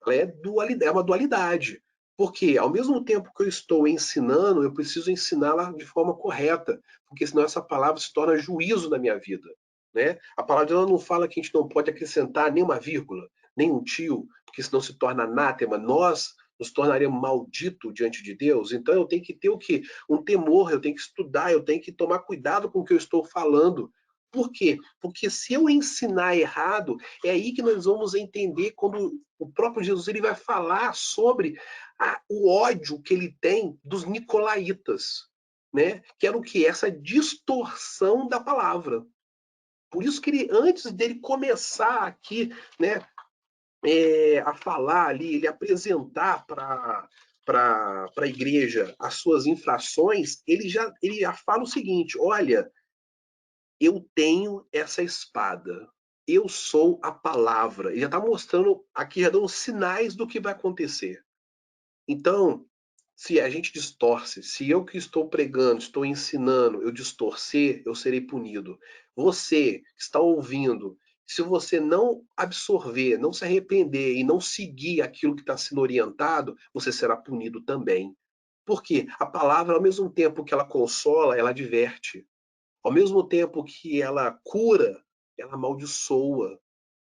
Ela é uma dualidade. Porque, ao mesmo tempo que eu estou ensinando, eu preciso ensiná-la de forma correta, porque senão essa palavra se torna juízo na minha vida. Né? A palavra dela não fala que a gente não pode acrescentar nenhuma vírgula, nem um tio, porque senão se torna anátema. Nós nos tornaremos maldito diante de Deus. Então eu tenho que ter o quê? Um temor, eu tenho que estudar, eu tenho que tomar cuidado com o que eu estou falando. Por quê? Porque se eu ensinar errado, é aí que nós vamos entender quando o próprio Jesus ele vai falar sobre o ódio que ele tem dos nicolaítas, né? Que era o que? Essa distorção da palavra. Por isso que ele, antes dele começar aqui, né, a falar ali, ele apresentar para a igreja as suas infrações, ele já fala o seguinte: olha, eu tenho essa espada, eu sou a palavra. Ele já está mostrando aqui, já dando sinais do que vai acontecer. Então, se a gente distorce, se eu que estou pregando, estou ensinando, eu distorcer, eu serei punido. Você que está ouvindo, se você não absorver, não se arrepender e não seguir aquilo que está sendo orientado, você será punido também. Por quê? A palavra, ao mesmo tempo que ela consola, ela diverte. Ao mesmo tempo que ela cura, ela amaldiçoa.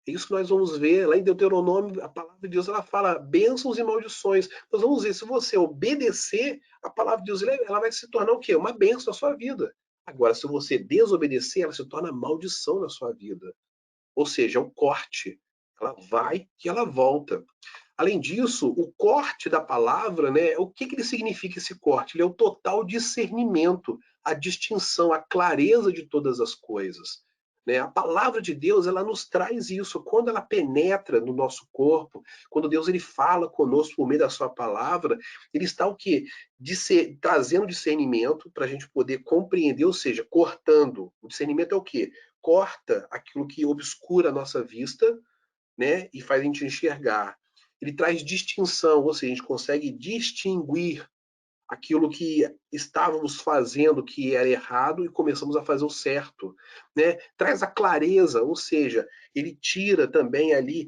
É isso que nós vamos ver lá em Deuteronômio, a palavra de Deus ela fala bênçãos e maldições. Nós vamos ver, se você obedecer, a palavra de Deus ela vai se tornar o quê? Uma bênção na sua vida. Agora, se você desobedecer, ela se torna maldição na sua vida. Ou seja, é um corte. Ela vai e ela volta. Além disso, o corte da palavra, né, o que ele significa esse corte? Ele é o total discernimento, a distinção, a clareza de todas as coisas. Né? A palavra de Deus, ela nos traz isso. Quando ela penetra no nosso corpo, quando Deus ele fala conosco por meio da sua palavra, ele está o quê? Trazendo discernimento para a gente poder compreender, ou seja, cortando. O discernimento é o quê? Corta aquilo que obscura a nossa vista, né, e faz a gente enxergar. Ele traz distinção, ou seja, a gente consegue distinguir aquilo que estávamos fazendo que era errado e começamos a fazer o certo, né? Traz a clareza, ou seja, ele tira também ali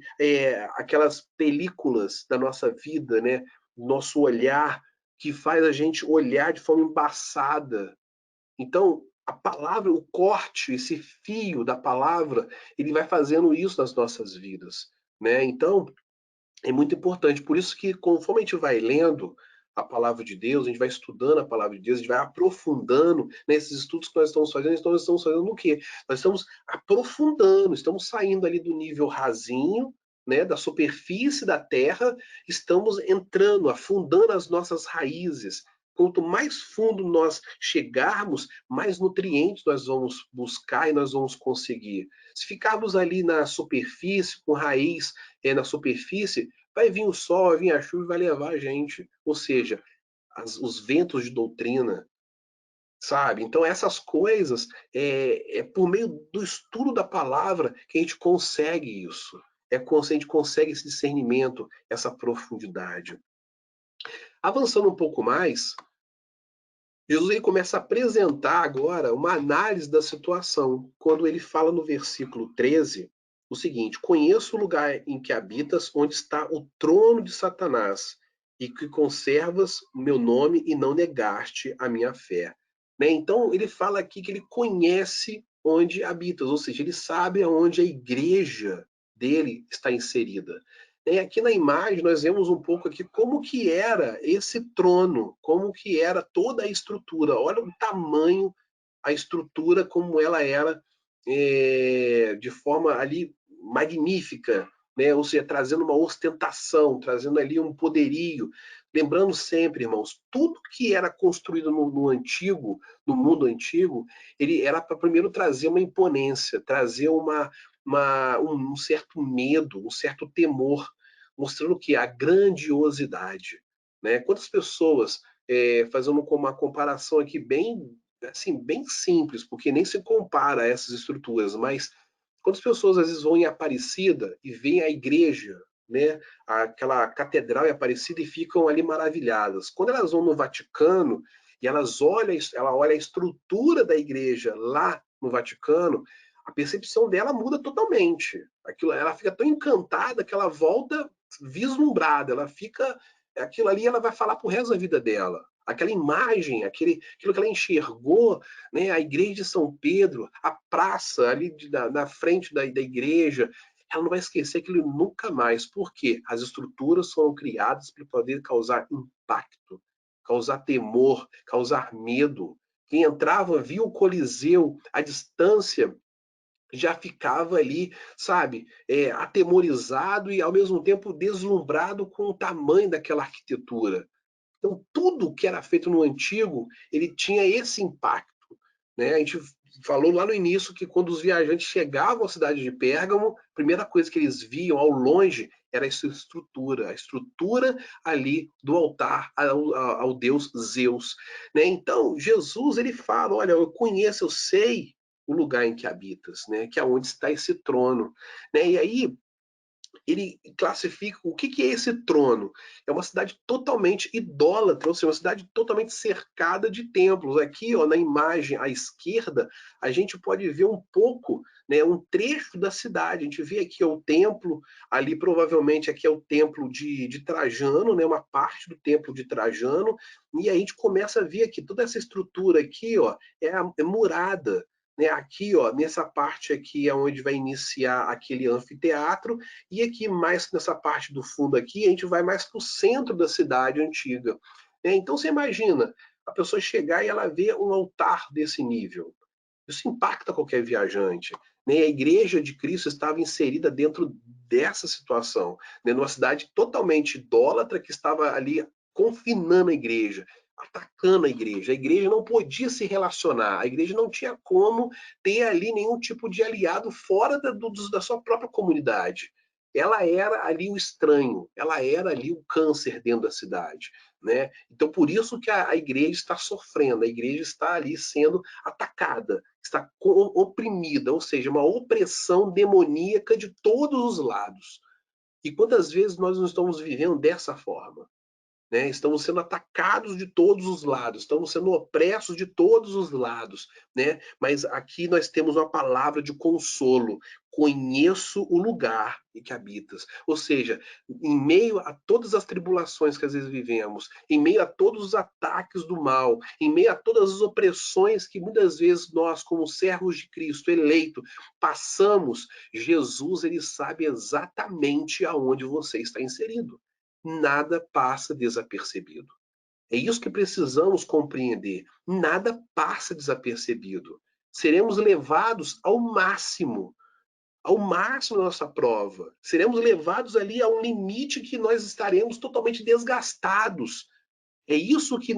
aquelas películas da nossa vida, né? Nosso olhar que faz a gente olhar de forma embaçada. Então, a palavra, o corte, esse fio da palavra, ele vai fazendo isso nas nossas vidas, né? Então, é muito importante. Por isso que, conforme a gente vai lendo a palavra de Deus, a gente vai estudando a palavra de Deus, a gente vai aprofundando nesses estudos que nós estamos fazendo. Então, nós estamos fazendo o quê? Nós estamos aprofundando, estamos saindo ali do nível rasinho, né, da superfície da terra, estamos entrando, afundando as nossas raízes. Quanto mais fundo nós chegarmos, mais nutrientes nós vamos buscar e nós vamos conseguir. Se ficarmos ali na superfície, com raiz na superfície, vai vir o sol, vai vir a chuva e vai levar a gente. Ou seja, os ventos de doutrina, sabe? Então, essas coisas, é por meio do estudo da palavra que a gente consegue isso. É quando a gente consegue esse discernimento, essa profundidade. Avançando um pouco mais, Jesus ele começa a apresentar agora uma análise da situação, quando ele fala no versículo 13 o seguinte: conheço o lugar em que habitas, onde está o trono de Satanás, e que conservas o meu nome e não negaste a minha fé. Né? Então, ele fala aqui que ele conhece onde habitas, ou seja, ele sabe aonde a igreja dele está inserida. E aqui na imagem nós vemos um pouco aqui como que era esse trono, como que era toda a estrutura. Olha o tamanho, a estrutura como ela era de forma ali magnífica, né? Ou seja, trazendo uma ostentação, trazendo ali um poderio. Lembrando sempre, irmãos, tudo que era construído no antigo, no mundo antigo, ele era para primeiro trazer uma imponência, trazer um certo medo, um certo temor, mostrando que a grandiosidade, né? Quantas pessoas fazendo uma comparação aqui bem assim bem simples, porque nem se compara a essas estruturas, mas quantas pessoas às vezes vão em Aparecida e veem a igreja, né, aquela catedral em Aparecida e ficam ali maravilhadas. Quando elas vão no Vaticano e ela olha a estrutura da igreja lá no Vaticano, a percepção dela muda totalmente. Ela fica tão encantada que ela volta vislumbrada, ela fica aquilo ali ela vai falar pro resto da vida dela. Aquela imagem, aquilo que ela enxergou, né, a igreja de São Pedro, a praça ali na frente da igreja, ela não vai esquecer aquilo nunca mais. Por quê? As estruturas foram criadas para poder causar impacto, causar temor, causar medo. Quem entrava via o Coliseu, a distância já ficava ali, sabe, atemorizado e ao mesmo tempo deslumbrado com o tamanho daquela arquitetura. Então, tudo que era feito no antigo, ele tinha esse impacto. Né? A gente falou lá no início que quando os viajantes chegavam à cidade de Pérgamo, a primeira coisa que eles viam ao longe era essa estrutura, a estrutura ali do altar ao deus Zeus. Né? Então, Jesus ele fala, olha, eu conheço, eu sei o lugar em que habitas, né? Que é onde está esse trono. Né? E aí, ele classifica o que é esse trono. É uma cidade totalmente idólatra, ou seja, uma cidade totalmente cercada de templos. Aqui, ó, na imagem à esquerda, a gente pode ver um pouco, né, um trecho da cidade. A gente vê aqui ó, o templo, ali provavelmente aqui é o templo de Trajano, né, uma parte do templo de Trajano, e aí a gente começa a ver aqui toda essa estrutura aqui, ó, é murada. Né, aqui, ó, nessa parte aqui é onde vai iniciar aquele anfiteatro, e aqui mais nessa parte do fundo aqui, a gente vai mais para o centro da cidade antiga. Então você imagina, a pessoa chegar e ela ver um altar desse nível. Isso impacta qualquer viajante. Né? A igreja de Cristo estava inserida dentro dessa situação, né? Numa cidade totalmente idólatra que estava ali confinando a igreja, atacando a igreja. A igreja não podia se relacionar, a igreja não tinha como ter ali nenhum tipo de aliado fora da sua própria comunidade. Ela era ali o estranho, ela era ali o câncer dentro da cidade. Né? Então, por isso que a igreja está sofrendo, a igreja está ali sendo atacada, está oprimida, ou seja, uma opressão demoníaca de todos os lados. E quantas vezes nós não estamos vivendo dessa forma? Né? Estamos sendo atacados de todos os lados, estamos sendo opressos de todos os lados, né? Mas aqui nós temos uma palavra de consolo. Conheço o lugar em que habitas. Ou seja, em meio a todas as tribulações que às vezes vivemos, em meio a todos os ataques do mal, em meio a todas as opressões que muitas vezes nós, como servos de Cristo, eleito, passamos, Jesus, ele sabe exatamente aonde você está inserido. Nada passa desapercebido. É isso que precisamos compreender. Nada passa desapercebido. Seremos levados ao máximo da nossa prova. Seremos levados ali a um limite que nós estaremos totalmente desgastados. É isso que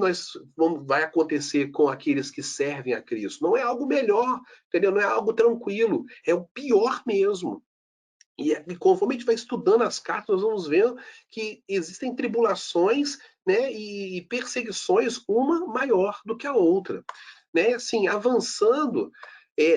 vai acontecer com aqueles que servem a Cristo. Não é algo melhor, entendeu? Não é algo tranquilo. É o pior mesmo. E conforme a gente vai estudando as cartas, nós vamos vendo que existem tribulações, né, e perseguições, uma maior do que a outra. Né? Assim, avançando,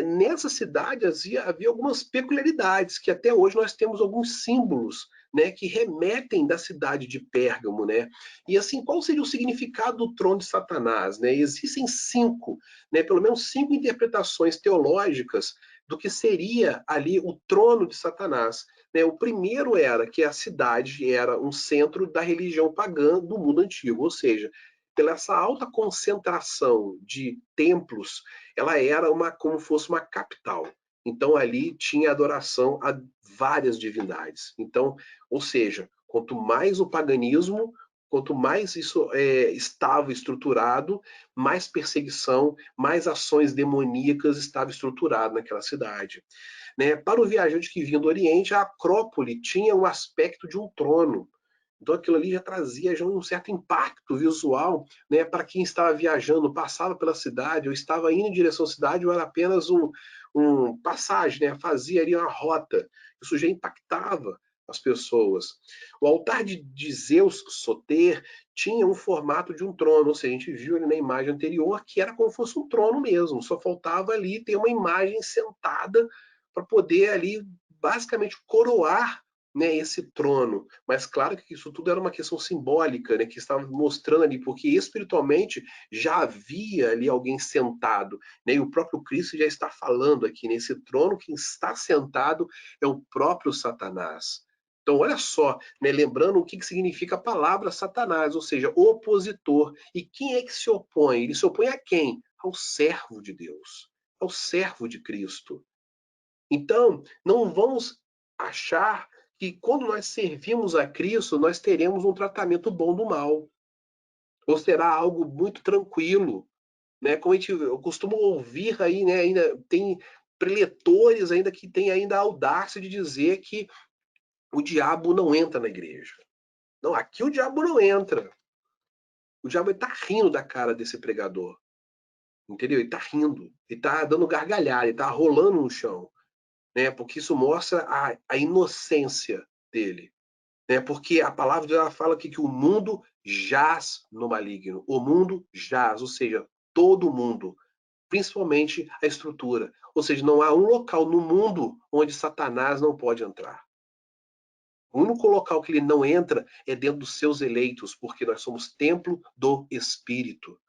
nessa cidade havia algumas peculiaridades, que até hoje nós temos alguns símbolos, né, que remetem da cidade de Pérgamo. Né? E assim, qual seria o significado do trono de Satanás? Né? Existem cinco, né, pelo menos cinco interpretações teológicas do que seria ali o trono de Satanás. Né? O primeiro era que a cidade era um centro da religião pagã do mundo antigo, ou seja, pela essa alta concentração de templos, ela era como fosse uma capital. Então ali tinha adoração a várias divindades. Então, ou seja, quanto mais o paganismo, quanto mais isso estava estruturado, mais perseguição, mais ações demoníacas estava estruturado naquela cidade. Né? Para o viajante que vinha do Oriente, a Acrópole tinha o aspecto de um trono. Então aquilo ali já trazia já um certo impacto visual, né, para quem estava viajando, passava pela cidade, ou estava indo em direção à cidade, ou era apenas um passagem, né, fazia ali uma rota. Isso já impactava as pessoas. O altar de Zeus Soter tinha um formato de um trono, ou seja, a gente viu ali na imagem anterior que era como se fosse um trono mesmo, só faltava ali ter uma imagem sentada para poder ali basicamente coroar, né, esse trono. Mas claro que isso tudo era uma questão simbólica, né, que estava mostrando ali, porque espiritualmente já havia ali alguém sentado, né, e o próprio Cristo já está falando aqui, nesse trono quem está sentado é o próprio Satanás. Então, olha só, né, lembrando o que significa a palavra Satanás, ou seja, opositor. E quem é que se opõe? Ele se opõe a quem? Ao servo de Deus, ao servo de Cristo. Então, não vamos achar que quando nós servimos a Cristo, nós teremos um tratamento bom do mal. Ou será algo muito tranquilo. Né? Como eu costumo ouvir aí, né, ainda tem preletores ainda que têm ainda a audácia de dizer que o diabo não entra na igreja. Não, aqui o diabo não entra. O diabo está rindo da cara desse pregador. Entendeu? Ele está rindo. Ele está dando gargalhada, ele está rolando no chão. Né? Porque isso mostra a inocência dele. Né? Porque a palavra de Deus fala aqui que o mundo jaz no maligno. O mundo jaz, ou seja, todo mundo, principalmente a estrutura. Ou seja, não há um local no mundo onde Satanás não pode entrar. O único local que ele não entra é dentro dos seus eleitos, porque nós somos templo do Espírito.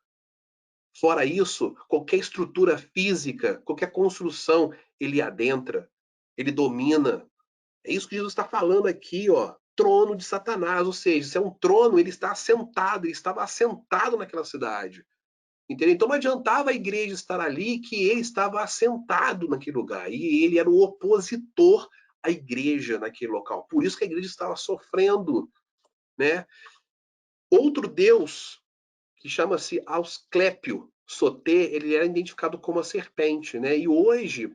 Fora isso, qualquer estrutura física, qualquer construção, ele adentra, ele domina. É isso que Jesus está falando aqui, ó. Trono de Satanás, ou seja, se é um trono, ele está assentado, ele estava assentado naquela cidade. Entendeu? Então não adiantava a igreja estar ali, que ele estava assentado naquele lugar. E ele era o opositor à igreja naquele local. Por isso que a igreja estava sofrendo. Né? Outro Deus que chama-se Asclépio Sotê, ele era identificado como a serpente, né? E hoje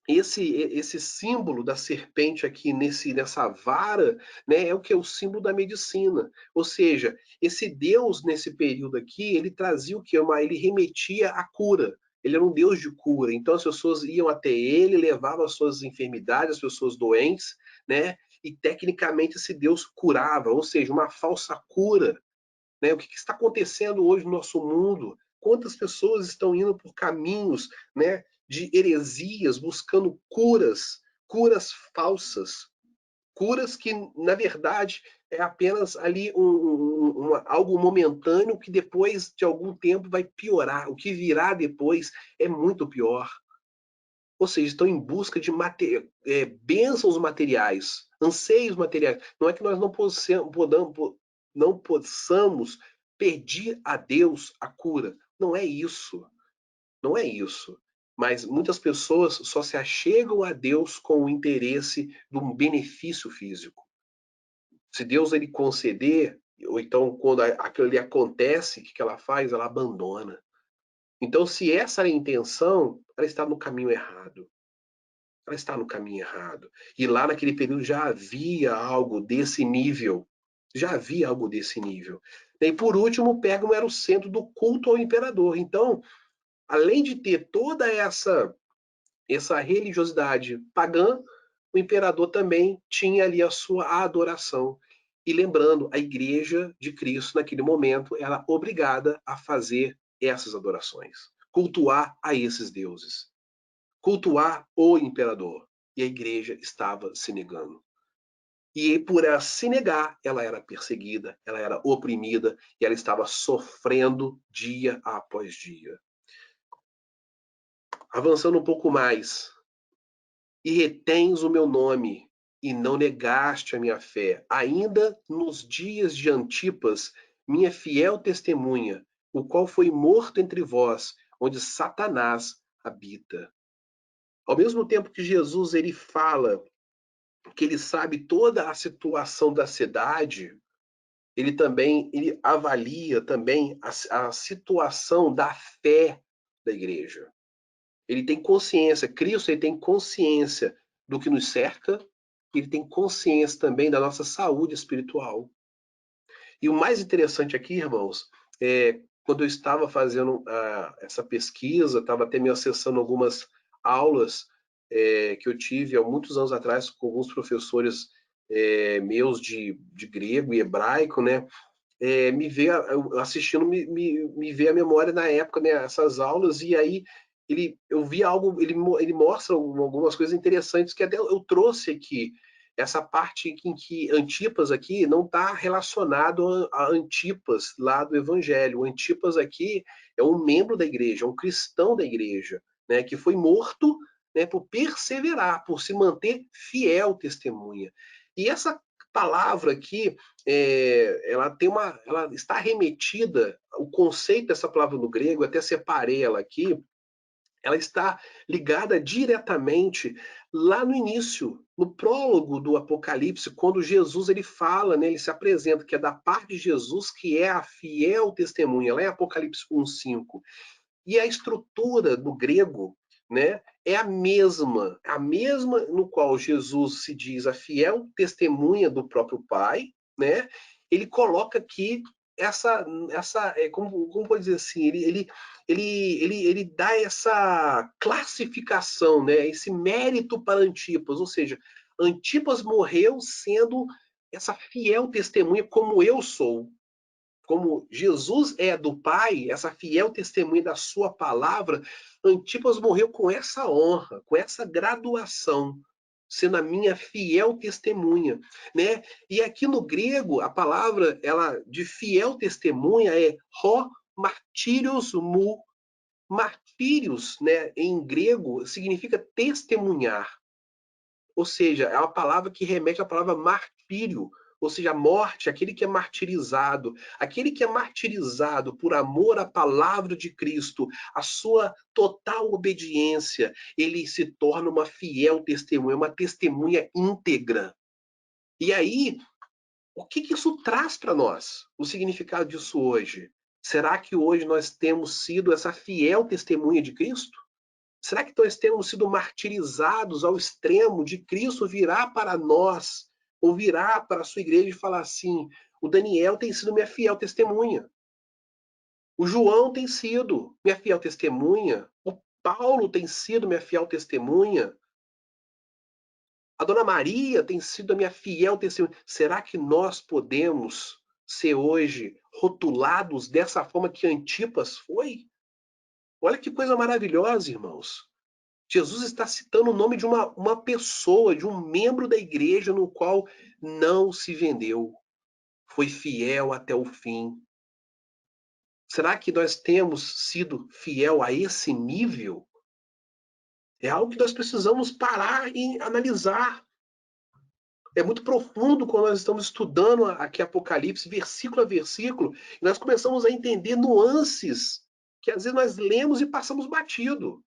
esse símbolo da serpente aqui nessa vara, né, é o que é o símbolo da medicina. Ou seja, esse Deus nesse período aqui, ele trazia o que? Ele remetia à cura. Ele era um Deus de cura. Então as pessoas iam até ele, levavam as suas enfermidades, as pessoas doentes, né? E tecnicamente esse Deus curava, ou seja, uma falsa cura, né? O que está acontecendo hoje no nosso mundo? Quantas pessoas estão indo por caminhos, né, de heresias, buscando curas falsas, curas que, na verdade, é apenas ali algo momentâneo que depois de algum tempo vai piorar. O que virá depois é muito pior. Ou seja, estão em busca de bênçãos materiais, anseios materiais. Não é que nós não possamos pedir a Deus a cura. Não é isso. Não é isso. Mas muitas pessoas só se achegam a Deus com o interesse de um benefício físico. Se Deus ele conceder, ou então quando aquilo ali acontece, o que ela faz? Ela abandona. Então, se essa é a intenção, ela está no caminho errado. Ela está no caminho errado. E lá naquele período já havia algo desse nível. Já havia algo desse nível. E por último, Pérgamo era o centro do culto ao imperador. Então, além de ter toda essa religiosidade pagã, o imperador também tinha ali a sua adoração. E lembrando, a igreja de Cristo, naquele momento, era obrigada a fazer essas adorações, cultuar a esses deuses, cultuar o imperador. E a igreja estava se negando. E por ela se negar, ela era perseguida, ela era oprimida e ela estava sofrendo dia após dia. Avançando um pouco mais, e retens o meu nome, e não negaste a minha fé, ainda nos dias de Antipas, minha fiel testemunha, o qual foi morto entre vós, onde Satanás habita. Ao mesmo tempo que Jesus ele fala que ele sabe toda a situação da cidade, ele avalia também a situação da fé da igreja. Ele tem consciência, Cristo ele tem consciência do que nos cerca, ele tem consciência também da nossa saúde espiritual. E o mais interessante aqui, irmãos, quando eu estava fazendo essa pesquisa, estava até me acessando algumas aulas que eu tive há muitos anos atrás com alguns professores meus de grego e hebraico, né? Me veio assistindo, me veio a memória na época, né, essas aulas, e aí eu vi algo, ele mostra algumas coisas interessantes que até eu trouxe aqui. Essa parte em que Antipas aqui não está relacionado a Antipas lá do Evangelho. O Antipas aqui é um membro da igreja, um cristão da igreja, né, que foi morto, né, por perseverar, por se manter fiel testemunha. E essa palavra aqui, ela está remetida, o conceito dessa palavra no grego, até separei ela aqui, ela está ligada diretamente lá no início, no prólogo do Apocalipse, quando Jesus ele fala, né, ele se apresenta, que é da parte de Jesus, que é a fiel testemunha, lá em Apocalipse 1:5. E a estrutura do grego, né, é a mesma no qual Jesus se diz a fiel testemunha do próprio Pai, né? Ele coloca aqui como pode dizer assim, ele dá essa classificação, né, esse mérito para Antipas, ou seja, Antipas morreu sendo essa fiel testemunha como eu sou, como Jesus é do Pai, essa fiel testemunha da sua palavra, Antipas morreu com essa honra, com essa graduação, sendo a minha fiel testemunha, né? E aqui no grego, a palavra ela de fiel testemunha é ho martírios mu. Martírios, né, em grego significa testemunhar. Ou seja, é uma palavra que remete à palavra martírio, ou seja, a morte, aquele que é martirizado por amor à palavra de Cristo, a sua total obediência, ele se torna uma fiel testemunha, uma testemunha íntegra. E aí, o que isso traz para nós? O significado disso hoje? Será que hoje nós temos sido essa fiel testemunha de Cristo? Será que nós temos sido martirizados ao extremo de Cristo virar para nós, ou virar para a sua igreja e falar assim: o Daniel tem sido minha fiel testemunha, o João tem sido minha fiel testemunha, o Paulo tem sido minha fiel testemunha, a Dona Maria tem sido a minha fiel testemunha. Será que nós podemos ser hoje rotulados dessa forma que Antipas foi? Olha que coisa maravilhosa, irmãos. Jesus está citando o nome de uma pessoa, de um membro da igreja no qual não se vendeu, foi fiel até o fim. Será que nós temos sido fiel a esse nível? É algo que nós precisamos parar e analisar. É muito profundo quando nós estamos estudando aqui Apocalipse, versículo a versículo, e nós começamos a entender nuances que às vezes nós lemos e passamos batido.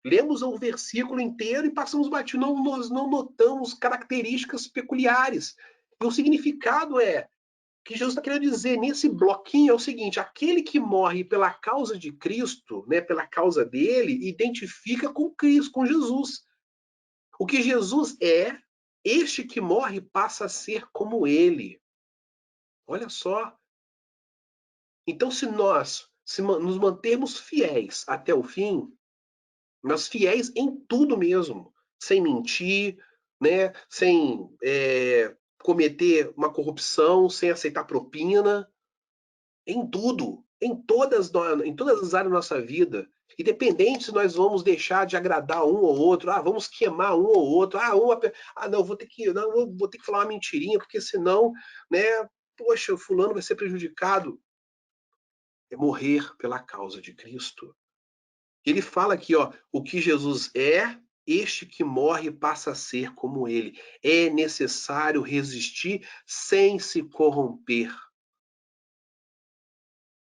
Lemos o versículo inteiro e passamos batido, nós não notamos características peculiares. E o significado é que Jesus está querendo dizer nesse bloquinho é o seguinte: aquele que morre pela causa de Cristo, né, pela causa dele, identifica com Cristo, com Jesus. O que Jesus é, este que morre passa a ser como ele. Olha só. Então, se nós nos mantermos fiéis até o fim, mas fiéis em tudo mesmo, sem mentir, né? Sem cometer uma corrupção, sem aceitar propina, em tudo, em todas as áreas da nossa vida. Independente se nós vamos deixar de agradar um ou outro, vamos queimar um ou outro, não, vou ter que falar uma mentirinha, porque senão, né, poxa, o fulano vai ser prejudicado. É morrer pela causa de Cristo. Ele fala aqui, ó, o que Jesus é, este que morre passa a ser como ele. É necessário resistir sem se corromper.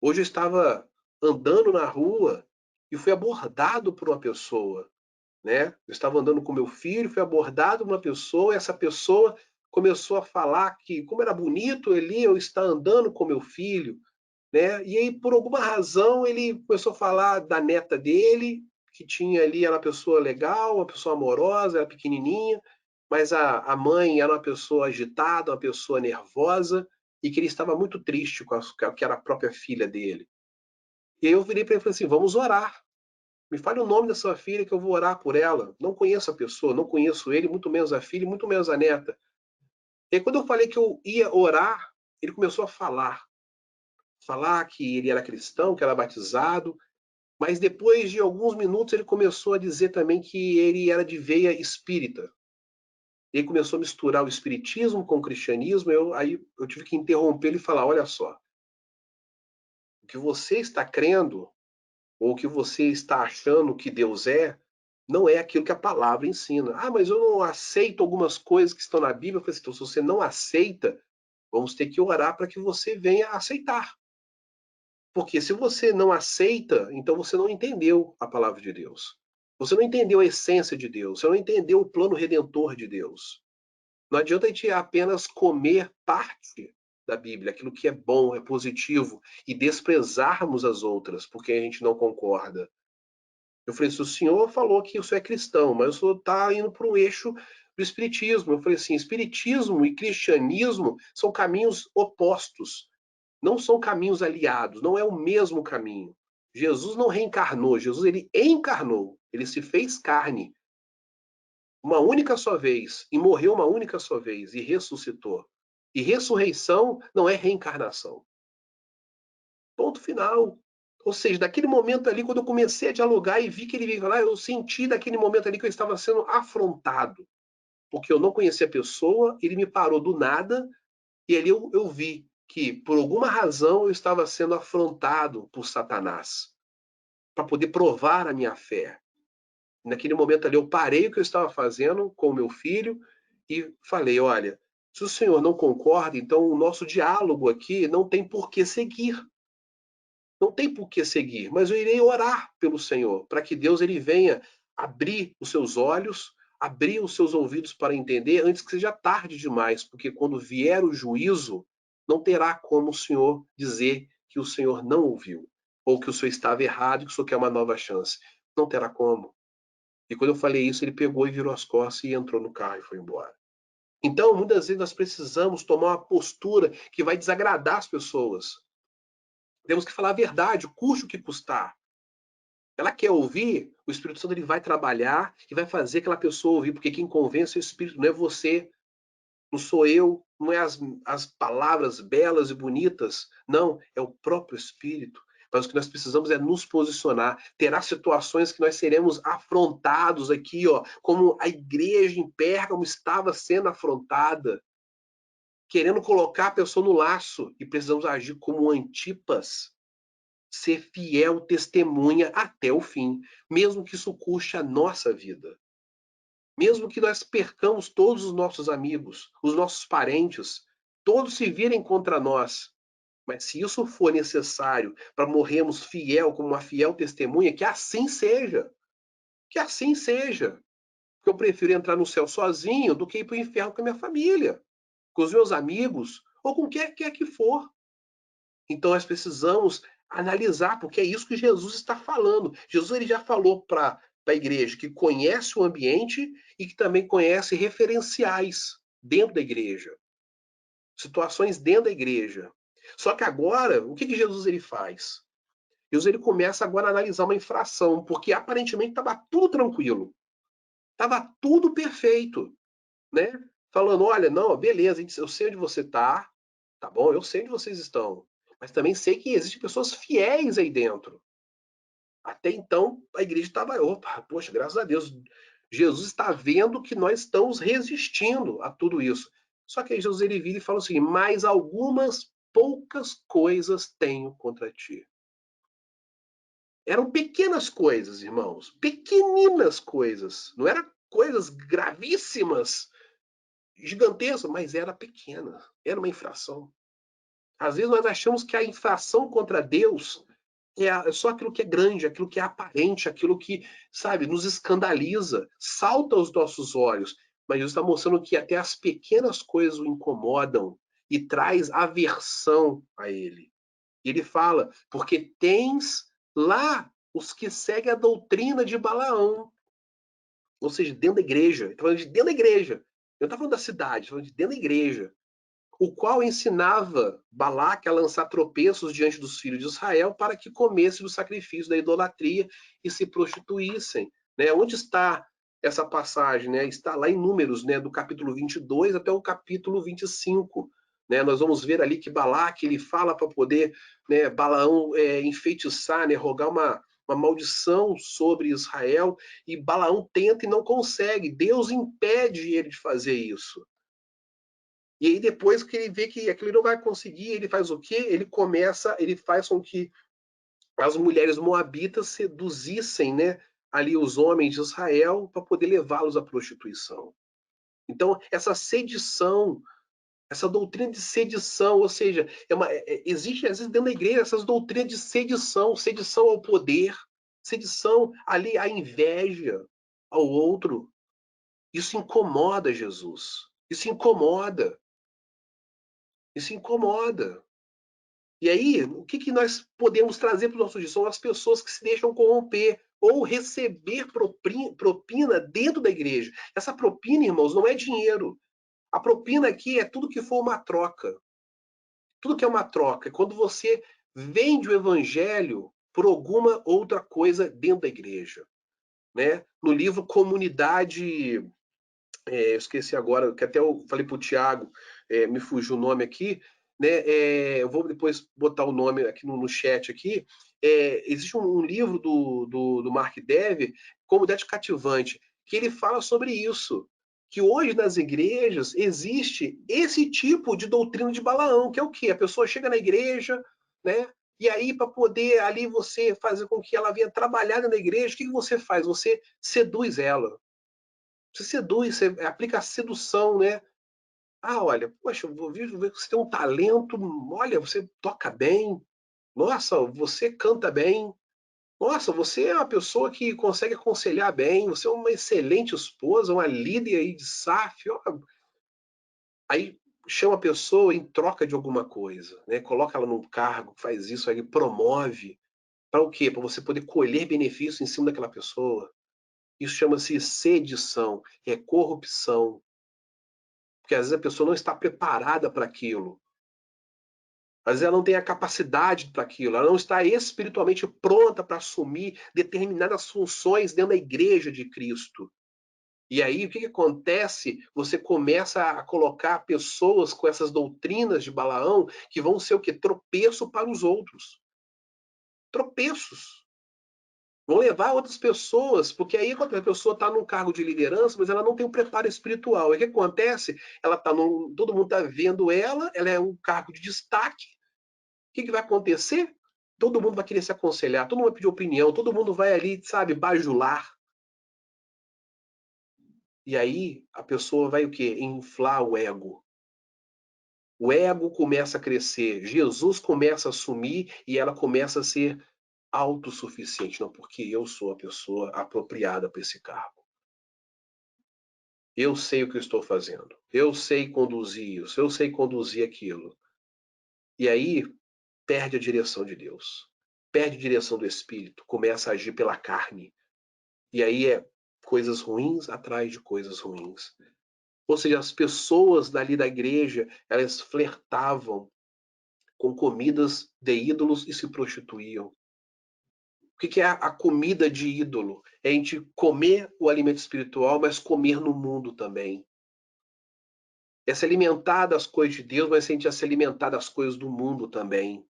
Hoje eu estava andando na rua e fui abordado por uma pessoa, né? Eu estava andando com meu filho, fui abordado por uma pessoa, e essa pessoa começou a falar que como era bonito ali eu estar andando com meu filho, né? E aí, por alguma razão, ele começou a falar da neta dele, que tinha ali, era uma pessoa legal, uma pessoa amorosa, era pequenininha, mas a mãe era uma pessoa agitada, uma pessoa nervosa, e que ele estava muito triste com a que era a própria filha dele. E aí eu virei para ele e falei assim: vamos orar. Me fale o nome da sua filha que eu vou orar por ela. Não conheço a pessoa, não conheço ele, muito menos a filha, muito menos a neta. E aí, quando eu falei que eu ia orar, ele começou a falar que ele era cristão, que era batizado, mas depois de alguns minutos ele começou a dizer também que ele era de veia espírita. Ele começou a misturar o espiritismo com o cristianismo, aí eu tive que interromper ele e falar: olha só, o que você está crendo, ou o que você está achando que Deus é, não é aquilo que a palavra ensina. Mas eu não aceito algumas coisas que estão na Bíblia. Eu falei assim: então, se você não aceita, vamos ter que orar para que você venha aceitar. Porque se você não aceita, então você não entendeu a palavra de Deus. Você não entendeu a essência de Deus. Você não entendeu o plano redentor de Deus. Não adianta a gente apenas comer parte da Bíblia, aquilo que é bom, é positivo, e desprezarmos as outras, porque a gente não concorda. Eu falei assim: o senhor falou que o senhor é cristão, mas o senhor está indo para o eixo do espiritismo. Eu falei assim: espiritismo e cristianismo são caminhos opostos. Não são caminhos aliados, não é o mesmo caminho. Jesus não reencarnou, Jesus ele encarnou, ele se fez carne uma única só vez e morreu uma única só vez e ressuscitou. E ressurreição não é reencarnação. Ponto final. Ou seja, daquele momento ali, quando eu comecei a dialogar e vi que ele veio lá, eu senti daquele momento ali que eu estava sendo afrontado. Porque eu não conhecia a pessoa, ele me parou do nada e ali eu vi que, por alguma razão, eu estava sendo afrontado por Satanás para poder provar a minha fé. Naquele momento ali, eu parei o que eu estava fazendo com o meu filho e falei: olha, se o senhor não concorda, então o nosso diálogo aqui não tem por que seguir. Não tem por que seguir, mas eu irei orar pelo Senhor, para que Deus ele venha abrir os seus olhos, abrir os seus ouvidos para entender antes que seja tarde demais, porque quando vier o juízo, não terá como o Senhor dizer que o Senhor não ouviu, ou que o Senhor estava errado e que o Senhor quer uma nova chance. Não terá como. E quando eu falei isso, ele pegou e virou as costas e entrou no carro e foi embora. Então, muitas vezes nós precisamos tomar uma postura que vai desagradar as pessoas. Temos que falar a verdade, custe o que custar. Ela quer ouvir, o Espírito Santo ele vai trabalhar e vai fazer aquela pessoa ouvir, porque quem convence é o Espírito, não é você, não sou eu, não é as palavras belas e bonitas, não, é o próprio Espírito. Mas o que nós precisamos é nos posicionar. Terá situações que nós seremos afrontados aqui, ó, como a igreja em Pérgamo estava sendo afrontada, querendo colocar a pessoa no laço, e precisamos agir como Antipas, ser fiel testemunha até o fim, mesmo que isso custe a nossa vida. Mesmo que nós percamos todos os nossos amigos, os nossos parentes, todos se virem contra nós, mas se isso for necessário para morrermos fiel, como uma fiel testemunha, que assim seja. Que assim seja. Porque eu prefiro entrar no céu sozinho do que ir para o inferno com a minha família, com os meus amigos, ou com quem quer que for. Então nós precisamos analisar, porque é isso que Jesus está falando. Jesus ele já falou para a igreja que conhece o ambiente e que também conhece referenciais dentro da igreja, situações dentro da igreja. Só que agora, o que Jesus ele faz? Jesus ele começa agora a analisar uma infração, porque aparentemente estava tudo tranquilo, estava tudo perfeito, né? Falando, olha, não, beleza, eu sei onde você está, tá bom, eu sei onde vocês estão, mas também sei que existem pessoas fiéis aí dentro. Até então, a igreja estava, opa, poxa, graças a Deus, Jesus está vendo que nós estamos resistindo a tudo isso. Só que aí Jesus ele vira e fala assim, mas algumas poucas coisas tenho contra ti. Eram pequenas coisas, irmãos, pequeninas coisas, não eram coisas gravíssimas, gigantescas, mas era pequena, era uma infração. Às vezes nós achamos que a infração contra Deus é só aquilo que é grande, aquilo que é aparente, aquilo que, sabe, nos escandaliza, salta aos nossos olhos. Mas Jesus está mostrando que até as pequenas coisas o incomodam e traz aversão a ele. E ele fala, porque tens lá os que seguem a doutrina de Balaão. Ou seja, dentro da igreja. Ele está falando de dentro da igreja. Ele não está falando da cidade, está falando de dentro da igreja, o qual ensinava Balaque a lançar tropeços diante dos filhos de Israel para que comessem o sacrifício da idolatria e se prostituíssem. Né? Onde está essa passagem? Né? Está lá em Números, né? Do capítulo 22 até o capítulo 25. Né? Nós vamos ver ali que Balaque ele fala para poder, né, Balaão enfeitiçar, né, rogar uma maldição sobre Israel, e Balaão tenta e não consegue. Deus impede ele de fazer isso. E aí depois que ele vê que aquilo não vai conseguir, ele faz o quê? Ele faz com que as mulheres moabitas seduzissem, né, ali os homens de Israel para poder levá-los à prostituição. Então, essa sedição, essa doutrina de sedição, ou seja, existe às vezes dentro da igreja essas doutrinas de sedição, sedição ao poder, sedição ali à inveja ao outro. Isso incomoda Jesus. Isso incomoda. Isso incomoda. E aí, o que nós podemos trazer para os nossos dias? São as pessoas que se deixam corromper ou receber propina dentro da igreja. Essa propina, irmãos, não é dinheiro. A propina aqui é tudo que for uma troca. Tudo que é uma troca. É quando você vende o evangelho por alguma outra coisa dentro da igreja. Né? No livro Comunidade, eu esqueci agora, que até eu falei para o Tiago, me fugiu o nome aqui, né? Eu vou depois botar o nome aqui no chat aqui. Existe um livro do Mark Dever, Comunidade Cativante, que ele fala sobre isso, que hoje nas igrejas existe esse tipo de doutrina de Balaão, que é o quê? A pessoa chega na igreja, né? E aí, para poder ali você fazer com que ela venha trabalhar na igreja, o que você faz? Você seduz ela. Você seduz, você aplica a sedução, né? Ah, olha, poxa, eu vou ver que você tem um talento, olha, você toca bem, nossa, você canta bem, nossa, você é uma pessoa que consegue aconselhar bem, você é uma excelente esposa, uma líder aí de SAF. Ó. Aí chama a pessoa em troca de alguma coisa, né? Coloca ela num cargo, faz isso, aí promove. Para o quê? Para você poder colher benefício em cima daquela pessoa. Isso chama-se sedição, é corrupção. Porque às vezes a pessoa não está preparada para aquilo. Às vezes ela não tem a capacidade para aquilo, ela não está espiritualmente pronta para assumir determinadas funções dentro da igreja de Cristo. E aí, o que acontece? Você começa a colocar pessoas com essas doutrinas de Balaão que vão ser o quê? Tropeço para os outros. Tropeços. Vão levar outras pessoas, porque aí quando a pessoa está num cargo de liderança, mas ela não tem um preparo espiritual. E o que acontece? Ela tá todo mundo está vendo ela é um cargo de destaque. O que vai acontecer? Todo mundo vai querer se aconselhar, todo mundo vai pedir opinião, todo mundo vai ali, sabe, bajular. E aí a pessoa vai o quê? Inflar o ego. O ego começa a crescer, Jesus começa a assumir e ela começa a ser autossuficiente. Não, porque eu sou a pessoa apropriada para esse cargo. Eu sei o que eu estou fazendo. Eu sei conduzir isso, eu sei conduzir aquilo. E aí perde a direção de Deus. Perde a direção do Espírito, começa a agir pela carne. E aí é coisas ruins atrás de coisas ruins. Ou seja, as pessoas dali da igreja, elas flertavam com comidas de ídolos e se prostituíam. O que é a comida de ídolo? É a gente comer o alimento espiritual, mas comer no mundo também. É se alimentar das coisas de Deus, mas a gente é se alimentar das coisas do mundo também.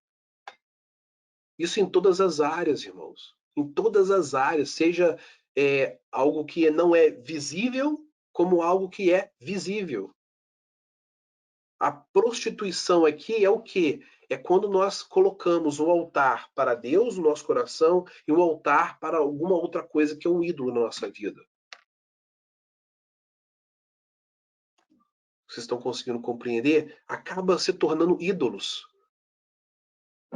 Isso em todas as áreas, irmãos. Em todas as áreas, seja algo que não é visível, como algo que é visível. A prostituição aqui é o quê? É quando nós colocamos um altar para Deus no nosso coração e um altar para alguma outra coisa que é um ídolo na nossa vida. Vocês estão conseguindo compreender? Acaba se tornando ídolos.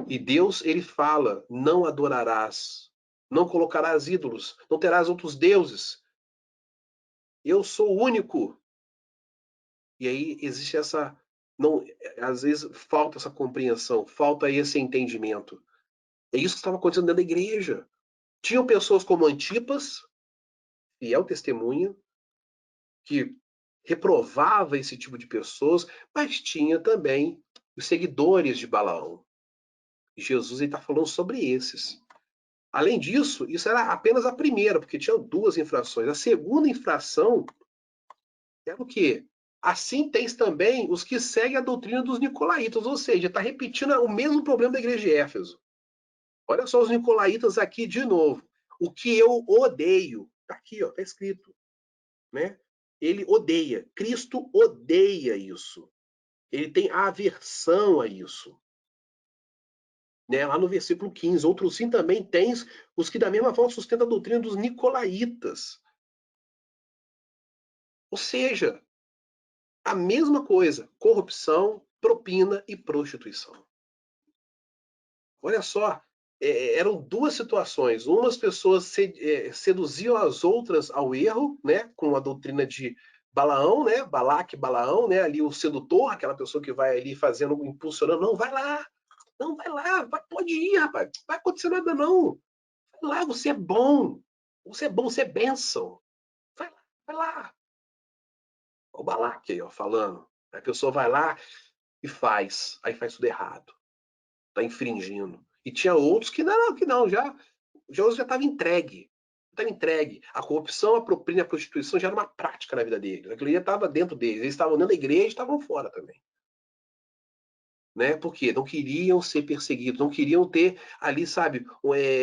E Deus, ele fala: não adorarás, não colocarás ídolos, não terás outros deuses. Eu sou o único. E aí existe essa. Não, às vezes falta essa compreensão, falta esse entendimento. É isso que estava acontecendo dentro da igreja. Tinham pessoas como Antipas, fiel testemunha, que reprovava esse tipo de pessoas, mas tinha também os seguidores de Balaão. E Jesus está falando sobre esses. Além disso, isso era apenas a primeira, porque tinha duas infrações. A segunda infração era o quê? Assim tens também os que seguem a doutrina dos nicolaítas, ou seja, está repetindo o mesmo problema da igreja de Éfeso. Olha só os nicolaítas aqui de novo. O que eu odeio, está aqui, está escrito, né? Ele odeia. Cristo odeia isso. Ele tem aversão a isso. Né? Lá no versículo 15, outros sim também tens os que da mesma forma sustentam a doutrina dos nicolaítas. Ou seja, a mesma coisa, corrupção, propina e prostituição. Olha só, eram duas situações. Umas pessoas seduziam as outras ao erro, né, com a doutrina de Balaão, né, Balaque, Balaão, né, ali o sedutor, aquela pessoa que vai ali fazendo, impulsionando, não, vai lá, não, vai lá, pode ir, rapaz, não vai acontecer nada não. Vai lá, você é bom, você é bênção. Vai lá, vai lá. O Balaque aí, ó, falando. A pessoa vai lá e faz, aí faz tudo errado, tá infringindo. E tinha outros que não, já estava entregue. Estava entregue. A corrupção, a propina, a prostituição já era uma prática na vida deles. Aquilo já estava dentro deles. Eles estavam dentro da igreja e estavam fora também. Né? Porque não queriam ser perseguidos, não queriam ter ali, sabe,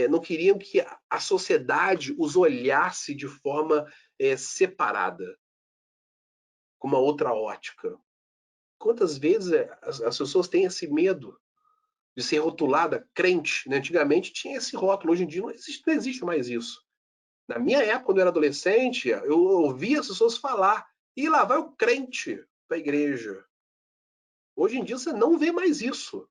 não queriam que a sociedade os olhasse de forma separada, com uma outra ótica. Quantas vezes as pessoas têm esse medo de ser rotulada crente? Né? Antigamente tinha esse rótulo, hoje em dia não existe mais isso. Na minha época, quando eu era adolescente, eu ouvia as pessoas falar, e lá vai o crente para a igreja. Hoje em dia você não vê mais isso.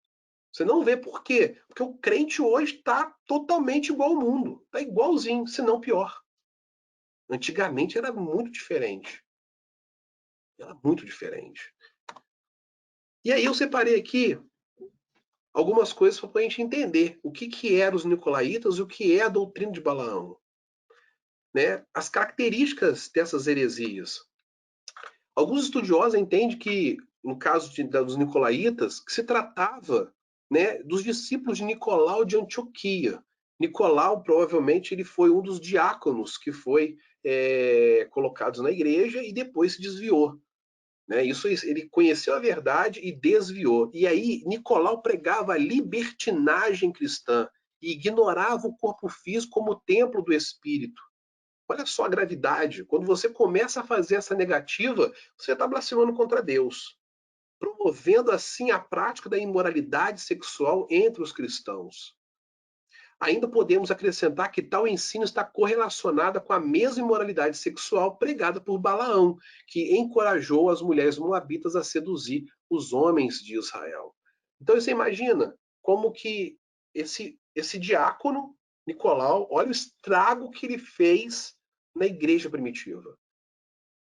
Você não vê por quê? Porque o crente hoje está totalmente igual ao mundo. Está igualzinho, se não pior. Antigamente era muito diferente. Era muito diferente. E aí eu separei aqui algumas coisas para a gente entender o que eram os nicolaítas e o que é a doutrina de Balaão, né? As características dessas heresias. Alguns estudiosos entendem que, no caso dos nicolaítas, que se tratava, né, dos discípulos de Nicolau de Antioquia. Nicolau, provavelmente, ele foi um dos diáconos que foi colocados na igreja e depois se desviou. Né? Isso, ele conheceu a verdade e desviou. E aí, Nicolau pregava a libertinagem cristã e ignorava o corpo físico como templo do espírito. Olha só a gravidade. Quando você começa a fazer essa negativa, você está blasfemando contra Deus, promovendo assim a prática da imoralidade sexual entre os cristãos. Ainda podemos acrescentar que tal ensino está correlacionado com a mesma imoralidade sexual pregada por Balaão, que encorajou as mulheres moabitas a seduzir os homens de Israel. Então você imagina como que esse diácono Nicolau, olha o estrago que ele fez na igreja primitiva.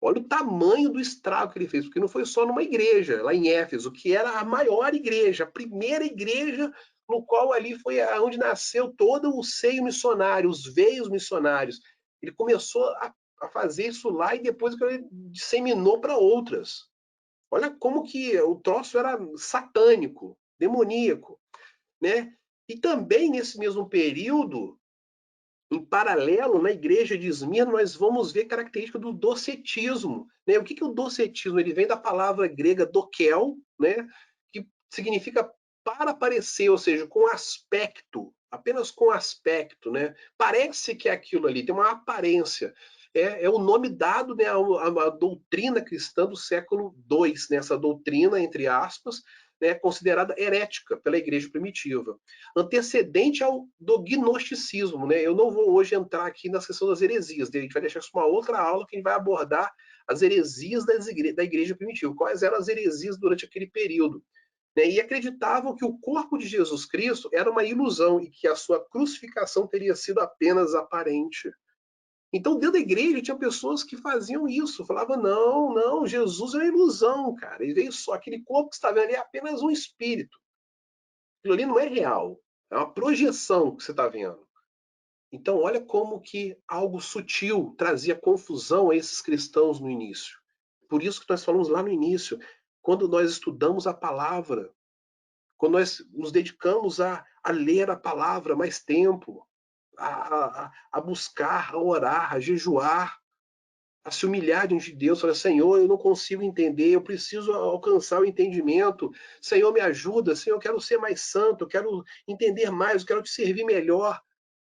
Olha o tamanho do estrago que ele fez, porque não foi só numa igreja, lá em Éfeso, que era a maior igreja, a primeira igreja no qual ali foi onde nasceu todo o seio missionário, os veios missionários. Ele começou a fazer isso lá e depois ele disseminou para outras. Olha como que o troço era satânico, demoníaco, né? E também nesse mesmo período, em paralelo, na igreja de Esmirna, nós vamos ver característica do docetismo. Né? O que é o docetismo? Ele vem da palavra grega dokel, né? Que significa para parecer, ou seja, com aspecto, apenas com aspecto. Né? Parece que é aquilo ali, tem uma aparência. É o nome dado, né, a doutrina cristã do século II, né? Essa doutrina, entre aspas, né, considerada herética pela igreja primitiva, antecedente ao do gnosticismo. Né? Eu não vou hoje entrar aqui na questão das heresias, a gente vai deixar isso para uma outra aula que a gente vai abordar as heresias da igreja primitiva, quais eram as heresias durante aquele período. Né? E acreditavam que o corpo de Jesus Cristo era uma ilusão e que a sua crucificação teria sido apenas aparente. Então, dentro da igreja, tinha pessoas que faziam isso, falavam, não, não, Jesus é uma ilusão, cara. Ele veio só, aquele corpo que está vendo ali é apenas um espírito. Aquilo ali não é real, é uma projeção que você está vendo. Então, olha como que algo sutil trazia confusão a esses cristãos no início. Por isso que nós falamos lá no início, quando nós estudamos a palavra, quando nós nos dedicamos a ler a palavra mais tempo, a buscar, a orar, a jejuar, a se humilhar diante de Deus, falar, Senhor, eu não consigo entender, eu preciso alcançar o entendimento, Senhor, me ajuda, Senhor, eu quero ser mais santo, eu quero entender mais, eu quero te servir melhor.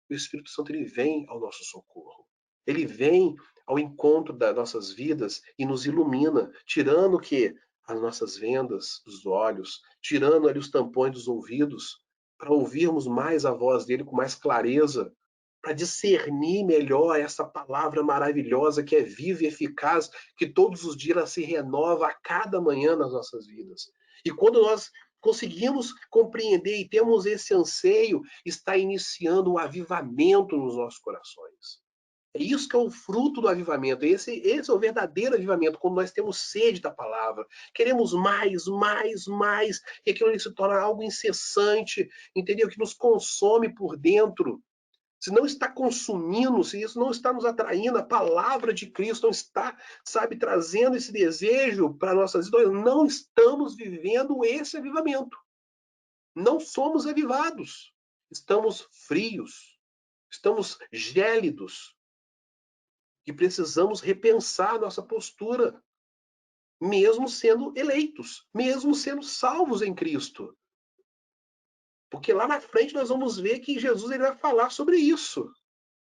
O Espírito Santo, ele vem ao nosso socorro. Ele vem ao encontro das nossas vidas e nos ilumina, tirando o quê? As nossas vendas dos olhos, tirando ali os tampões dos ouvidos, para ouvirmos mais a voz dele com mais clareza, para discernir melhor essa palavra maravilhosa que é viva e eficaz, que todos os dias ela se renova a cada manhã nas nossas vidas. E quando nós conseguimos compreender e temos esse anseio, está iniciando um avivamento nos nossos corações. É isso que é o fruto do avivamento. Esse é o verdadeiro avivamento, quando nós temos sede da palavra. Queremos mais, mais, mais. E aquilo ali se torna algo incessante, entendeu? Que nos consome por dentro. Se não está consumindo, se isso não está nos atraindo, a palavra de Cristo não está, sabe, trazendo esse desejo para nossas vidas, não estamos vivendo esse avivamento. Não somos avivados. Estamos frios, estamos gélidos e precisamos repensar nossa postura, mesmo sendo eleitos, mesmo sendo salvos em Cristo. Porque lá na frente nós vamos ver que Jesus ele vai falar sobre isso.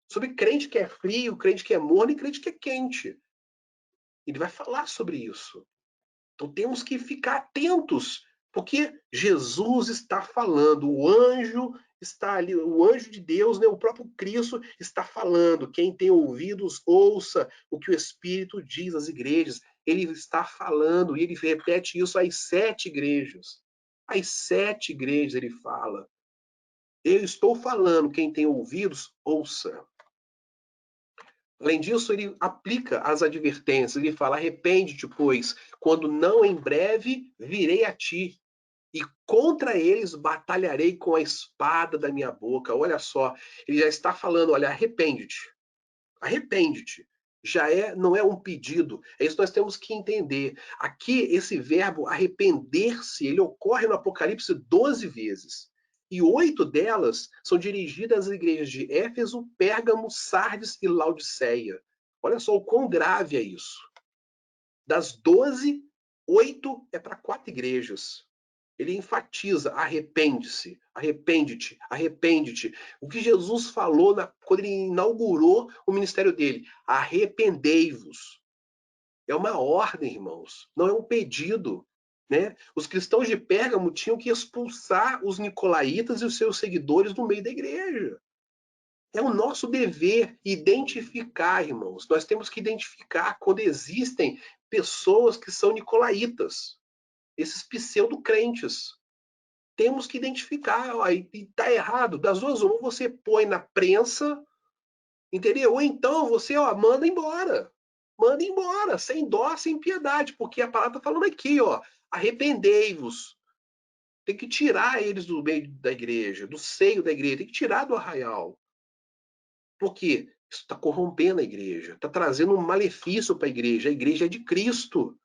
Sobre crente que é frio, crente que é morno e crente que é quente. Ele vai falar sobre isso. Então temos que ficar atentos, porque Jesus está falando, o anjo está ali, o anjo de Deus, né, o próprio Cristo está falando. Quem tem ouvidos, ouça o que o Espírito diz às igrejas. Ele está falando e ele repete isso às 7 igrejas. Às 7 igrejas ele fala. Eu estou falando, quem tem ouvidos, ouça. Além disso, ele aplica as advertências, ele fala: arrepende-te, pois, quando não em breve virei a ti, e contra eles batalharei com a espada da minha boca. Olha só, ele já está falando: olha, arrepende-te, arrepende-te. Não é um pedido, é isso que nós temos que entender. Aqui, esse verbo arrepender-se, ele ocorre no Apocalipse 12 vezes. E 8 delas são dirigidas às igrejas de Éfeso, Pérgamo, Sardes e Laodiceia. Olha só o quão grave é isso. Das 12, 8 é para 4 igrejas. Ele enfatiza: arrepende-se, arrepende-te, arrepende-te. O que Jesus falou quando ele inaugurou o ministério dele: arrependei-vos. É uma ordem, irmãos, não é um pedido. Né? Os cristãos de Pérgamo tinham que expulsar os nicolaítas e os seus seguidores do meio da igreja. É o nosso dever identificar, irmãos. Nós temos que identificar quando existem pessoas que são nicolaítas, esses pseudo-crentes. Temos que identificar, ó, e está errado. Das duas, uma, você põe na prensa, entendeu? Ou então você, ó, manda embora. Manda embora, sem dó, sem piedade, porque a palavra está falando aqui, ó, arrependei-vos. Tem que tirar eles do meio da igreja, do seio da igreja, tem que tirar do arraial. Porque isso está corrompendo a igreja, está trazendo um malefício para a igreja é de Cristo.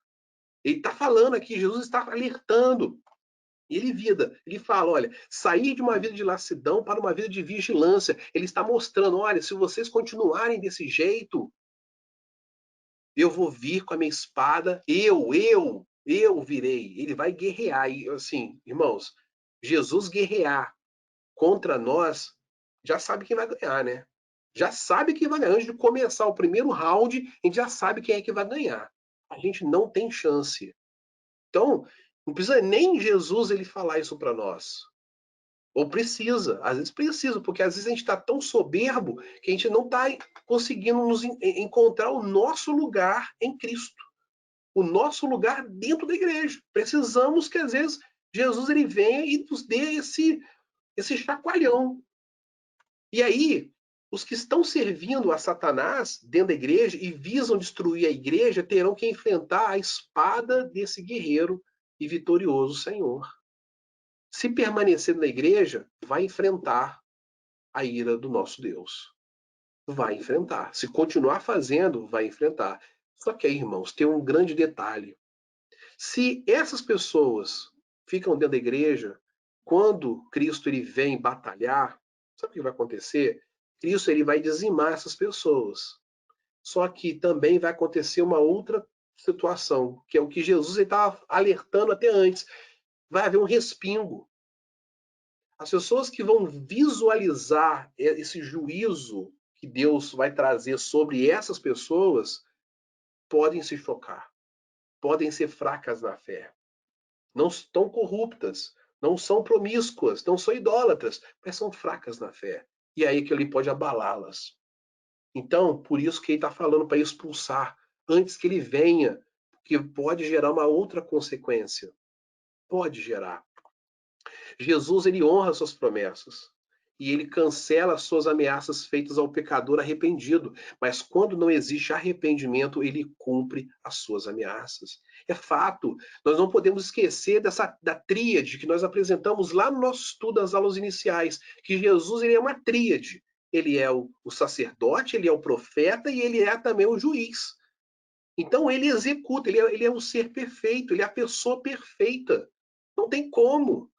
Ele está falando aqui, Jesus está alertando. E ele fala: olha, sair de uma vida de lassidão para uma vida de vigilância. Ele está mostrando: olha, se vocês continuarem desse jeito, eu vou vir com a minha espada, eu virei. Ele vai guerrear. E assim, irmãos, Jesus guerrear contra nós, já sabe quem vai ganhar, né? Já sabe quem vai ganhar. Antes de começar o primeiro round, a gente já sabe quem é que vai ganhar. A gente não tem chance. Então, não precisa nem Jesus ele falar isso para nós. Ou precisa, às vezes precisa, porque às vezes a gente está tão soberbo que a gente não está conseguindo encontrar o nosso lugar em Cristo, o nosso lugar dentro da igreja. Precisamos que às vezes Jesus ele venha e nos dê esse chacoalhão. E aí, os que estão servindo a Satanás dentro da igreja e visam destruir a igreja terão que enfrentar a espada desse guerreiro e vitorioso Senhor. Se permanecer na igreja, vai enfrentar a ira do nosso Deus. Vai enfrentar. Se continuar fazendo, vai enfrentar. Só que aí, irmãos, tem um grande detalhe. Se essas pessoas ficam dentro da igreja, quando Cristo ele vem batalhar, sabe o que vai acontecer? Cristo ele vai dizimar essas pessoas. Só que também vai acontecer uma outra situação, que é o que Jesus estava alertando até antes. Vai haver um respingo. As pessoas que vão visualizar esse juízo que Deus vai trazer sobre essas pessoas podem se chocar, podem ser fracas na fé, não estão corruptas, não são promíscuas, não são idólatras, mas são fracas na fé. E é aí que ele pode abalá-las. Então, por isso que ele está falando para expulsar, antes que ele venha, que pode gerar uma outra consequência. Pode gerar. Jesus ele honra suas promessas e ele cancela as suas ameaças feitas ao pecador arrependido, mas quando não existe arrependimento, ele cumpre as suas ameaças. É fato, nós não podemos esquecer da tríade que nós apresentamos lá no nosso estudo das aulas iniciais, que Jesus ele é uma tríade. Ele é o sacerdote, ele é o profeta e ele é também o juiz. Então ele executa, ele é o ser perfeito, ele é a pessoa perfeita. Não tem como.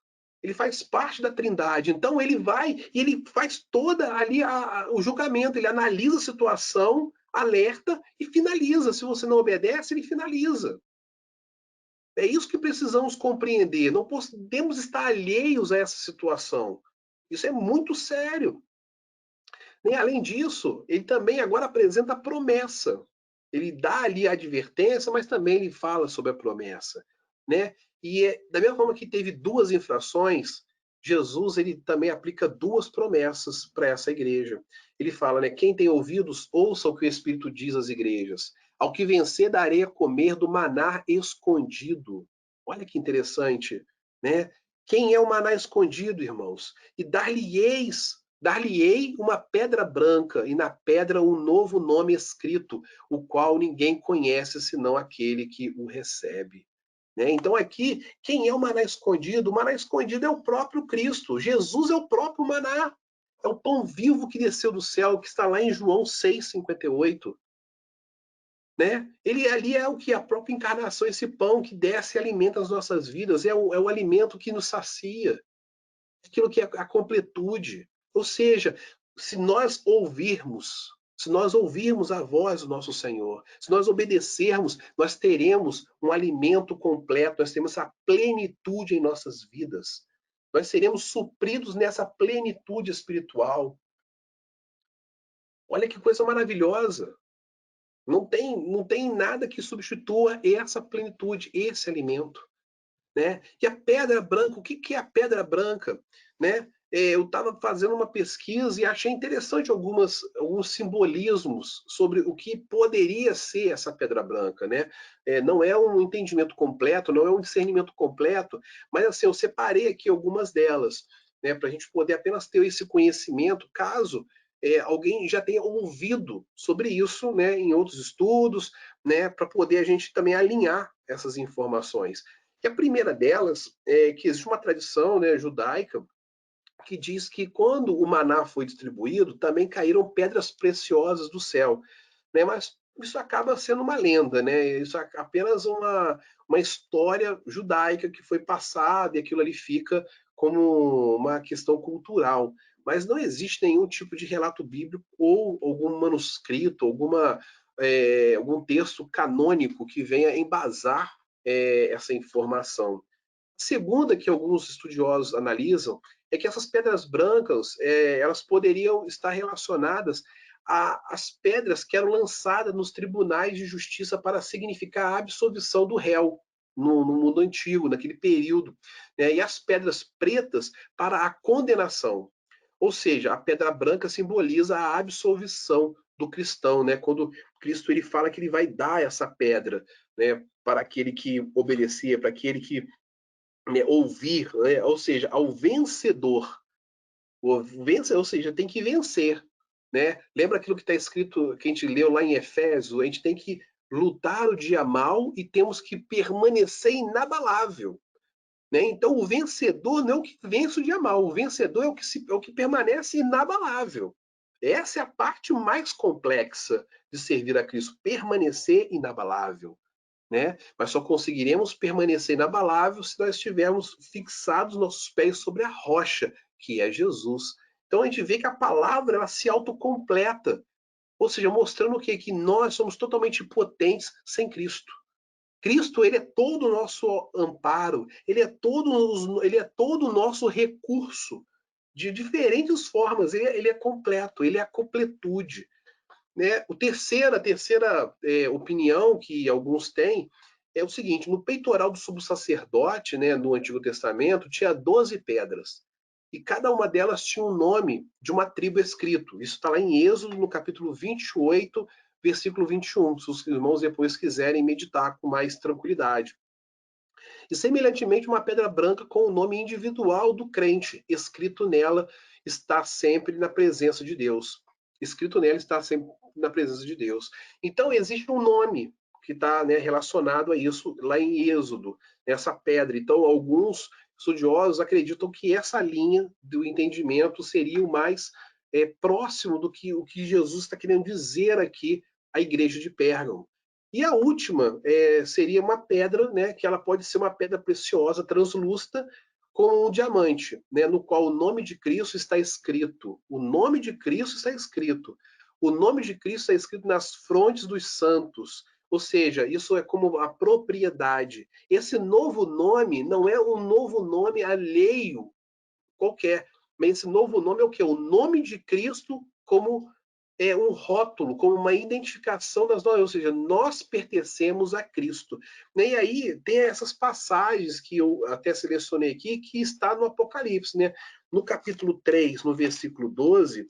Ele faz parte da Trindade. Então ele vai e ele faz toda ali o julgamento, ele analisa a situação, alerta e finaliza. Se você não obedece, ele finaliza. É isso que precisamos compreender. Não podemos estar alheios a essa situação. Isso é muito sério. E, além disso, ele também agora apresenta a promessa. Ele dá ali a advertência, mas também ele fala sobre a promessa, né? E da mesma forma que teve duas infrações, Jesus ele também aplica duas promessas para essa igreja. Ele fala, né? Quem tem ouvidos, ouça o que o Espírito diz às igrejas. Ao que vencer, darei a comer do maná escondido. Olha que interessante, né? Quem é o maná escondido, irmãos? E dar-lhe-eis Dar-lhe-ei uma pedra branca, e na pedra um novo nome escrito, o qual ninguém conhece, senão aquele que o recebe. Né? Então aqui, quem é o maná escondido? O maná escondido é o próprio Cristo. Jesus é o próprio maná. É o pão vivo que desceu do céu, que está lá em João 6,58. Né? Ele ali é o que? A própria encarnação, esse pão que desce e alimenta as nossas vidas, é o alimento que nos sacia, aquilo que é a completude. Ou seja, se nós ouvirmos a voz do nosso Senhor, se nós obedecermos, nós teremos um alimento completo, nós teremos a plenitude em nossas vidas. Nós seremos supridos nessa plenitude espiritual. Olha que coisa maravilhosa. Não tem nada que substitua essa plenitude, esse alimento. Né? E a pedra branca, o que é a pedra branca? Né? Eu estava fazendo uma pesquisa e achei interessante alguns simbolismos sobre o que poderia ser essa pedra branca. Né? Não é um entendimento completo, não é um discernimento completo, mas assim, eu separei aqui algumas delas, né, para a gente poder apenas ter esse conhecimento, caso alguém já tenha ouvido sobre isso, né, em outros estudos, né, para poder a gente também alinhar essas informações. E a primeira delas é que existe uma tradição, né, judaica que diz que quando o maná foi distribuído, também caíram pedras preciosas do céu. Né? Mas isso acaba sendo uma lenda, né? Isso é apenas uma história judaica que foi passada e aquilo ali fica como uma questão cultural. Mas não existe nenhum tipo de relato bíblico ou algum manuscrito, algum texto canônico que venha embasar essa informação. A segunda que alguns estudiosos analisam é que essas pedras brancas elas poderiam estar relacionadas às pedras que eram lançadas nos tribunais de justiça para significar a absolvição do réu no mundo antigo, naquele período, né? E as pedras pretas para a condenação. Ou seja, a pedra branca simboliza a absolvição do cristão, né? Quando Cristo ele fala que ele vai dar essa pedra, né, para aquele que obedecia, para aquele que, né, ouvir, né? Ou seja, ao vencedor. Ou seja, tem que vencer. Né? Lembra aquilo que está escrito, que a gente leu lá em Efésios? A gente tem que lutar o dia mal e temos que permanecer inabalável. Né? Então, o vencedor não é o que vence o dia mal, o vencedor é o que permanece inabalável. Essa é a parte mais complexa de servir a Cristo, permanecer inabalável. Né? Mas só conseguiremos permanecer inabalável se nós estivermos fixados nossos pés sobre a rocha, que é Jesus. Então a gente vê que a palavra ela se autocompleta, ou seja, mostrando o quê? Que nós somos totalmente impotentes sem Cristo. Cristo ele é todo o nosso amparo, ele é todo o nosso recurso, de diferentes formas, ele é completo, ele é a completude. Né? A terceira opinião que alguns têm é o seguinte: no peitoral do sumo sacerdote, né, no Antigo Testamento, tinha 12 pedras. E cada uma delas tinha um nome de uma tribo escrito. Isso está lá em Êxodo, no capítulo 28, versículo 21, se os irmãos depois quiserem meditar com mais tranquilidade. E, semelhantemente, uma pedra branca com o nome individual do crente, escrito nela, está sempre na presença de Deus. Escrito nela está sempre na presença de Deus. Então, existe um nome que está, né, relacionado a isso lá em Êxodo, nessa pedra. Então, alguns estudiosos acreditam que essa linha do entendimento seria o mais próximo do que o que Jesus está querendo dizer aqui à igreja de Pérgamo. E a última seria uma pedra, né, que ela pode ser uma pedra preciosa, translúcida, como um diamante, né, no qual o nome de Cristo está escrito. O nome de Cristo está escrito. O nome de Cristo está escrito nas frontes dos santos. Ou seja, isso é como a propriedade. Esse novo nome não é um novo nome alheio qualquer, mas esse novo nome é o quê? O nome de Cristo como um rótulo, como uma identificação das nós, ou seja, nós pertencemos a Cristo. E aí tem essas passagens que eu até selecionei aqui, que está no Apocalipse, né? No capítulo 3, no versículo 12,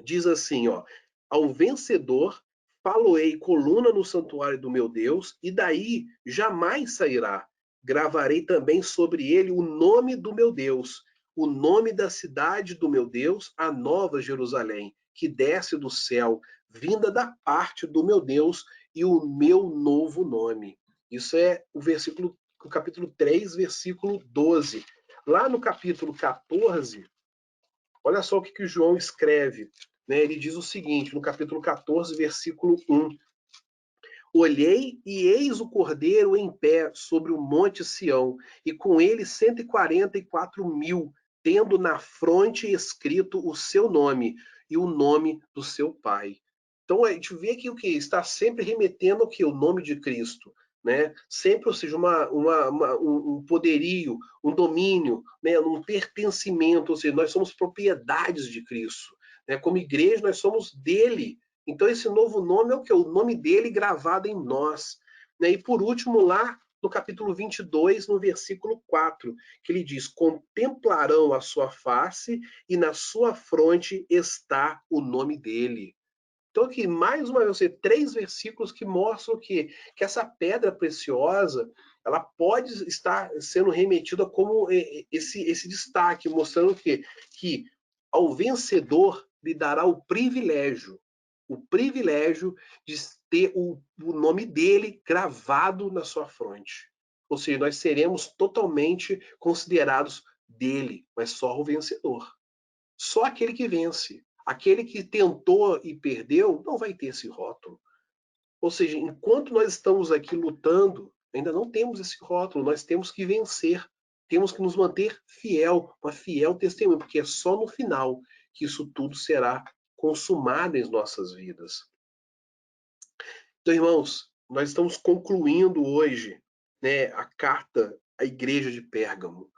diz assim, ó: ao vencedor faloei coluna no santuário do meu Deus, e daí jamais sairá. Gravarei também sobre ele o nome do meu Deus, o nome da cidade do meu Deus, a nova Jerusalém, que desce do céu, vinda da parte do meu Deus, e o meu novo nome. Isso é o capítulo 3, versículo 12. Lá no capítulo 14, olha só o que João escreve. Né? Ele diz o seguinte, no capítulo 14, versículo 1. Olhei e eis o Cordeiro em pé sobre o monte Sião, e com ele 144.000, tendo na fronte escrito o seu nome e o nome do seu Pai. Então a gente vê que o que está sempre remetendo ao que? O nome de Cristo. Né? Sempre, ou seja, um poderio, um domínio, né? Um pertencimento, ou seja, nós somos propriedades de Cristo. Né? Como igreja, nós somos dele. Então, esse novo nome é o que? O nome dele gravado em nós. Né? E por último, lá no capítulo 22, no versículo 4, que ele diz: contemplarão a sua face e na sua fronte está o nome dele. Então, aqui, mais uma vez, 3 versículos que mostram que essa pedra preciosa ela pode estar sendo remetida como esse destaque, mostrando que ao vencedor lhe dará o privilégio de ter o nome dele gravado na sua fronte. Ou seja, nós seremos totalmente considerados dele, mas só o vencedor. Só aquele que vence. Aquele que tentou e perdeu não vai ter esse rótulo. Ou seja, enquanto nós estamos aqui lutando, ainda não temos esse rótulo, nós temos que vencer. Temos que nos manter fiel, uma fiel testemunha, porque é só no final que isso tudo será consumado em nossas vidas. Então, irmãos, nós estamos concluindo hoje, né, a carta à igreja de Pérgamo.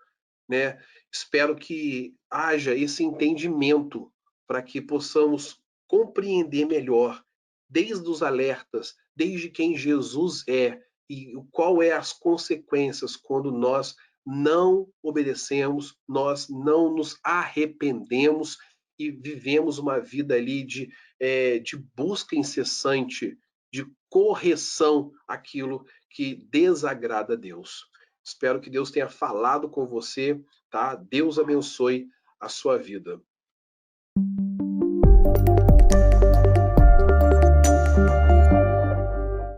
Né? Espero que haja esse entendimento para que possamos compreender melhor, desde os alertas, desde quem Jesus é e qual é as consequências quando nós não obedecemos, nós não nos arrependemos e vivemos uma vida ali de busca incessante, de correção àquilo que desagrada a Deus. Espero que Deus tenha falado com você, tá? Deus abençoe a sua vida.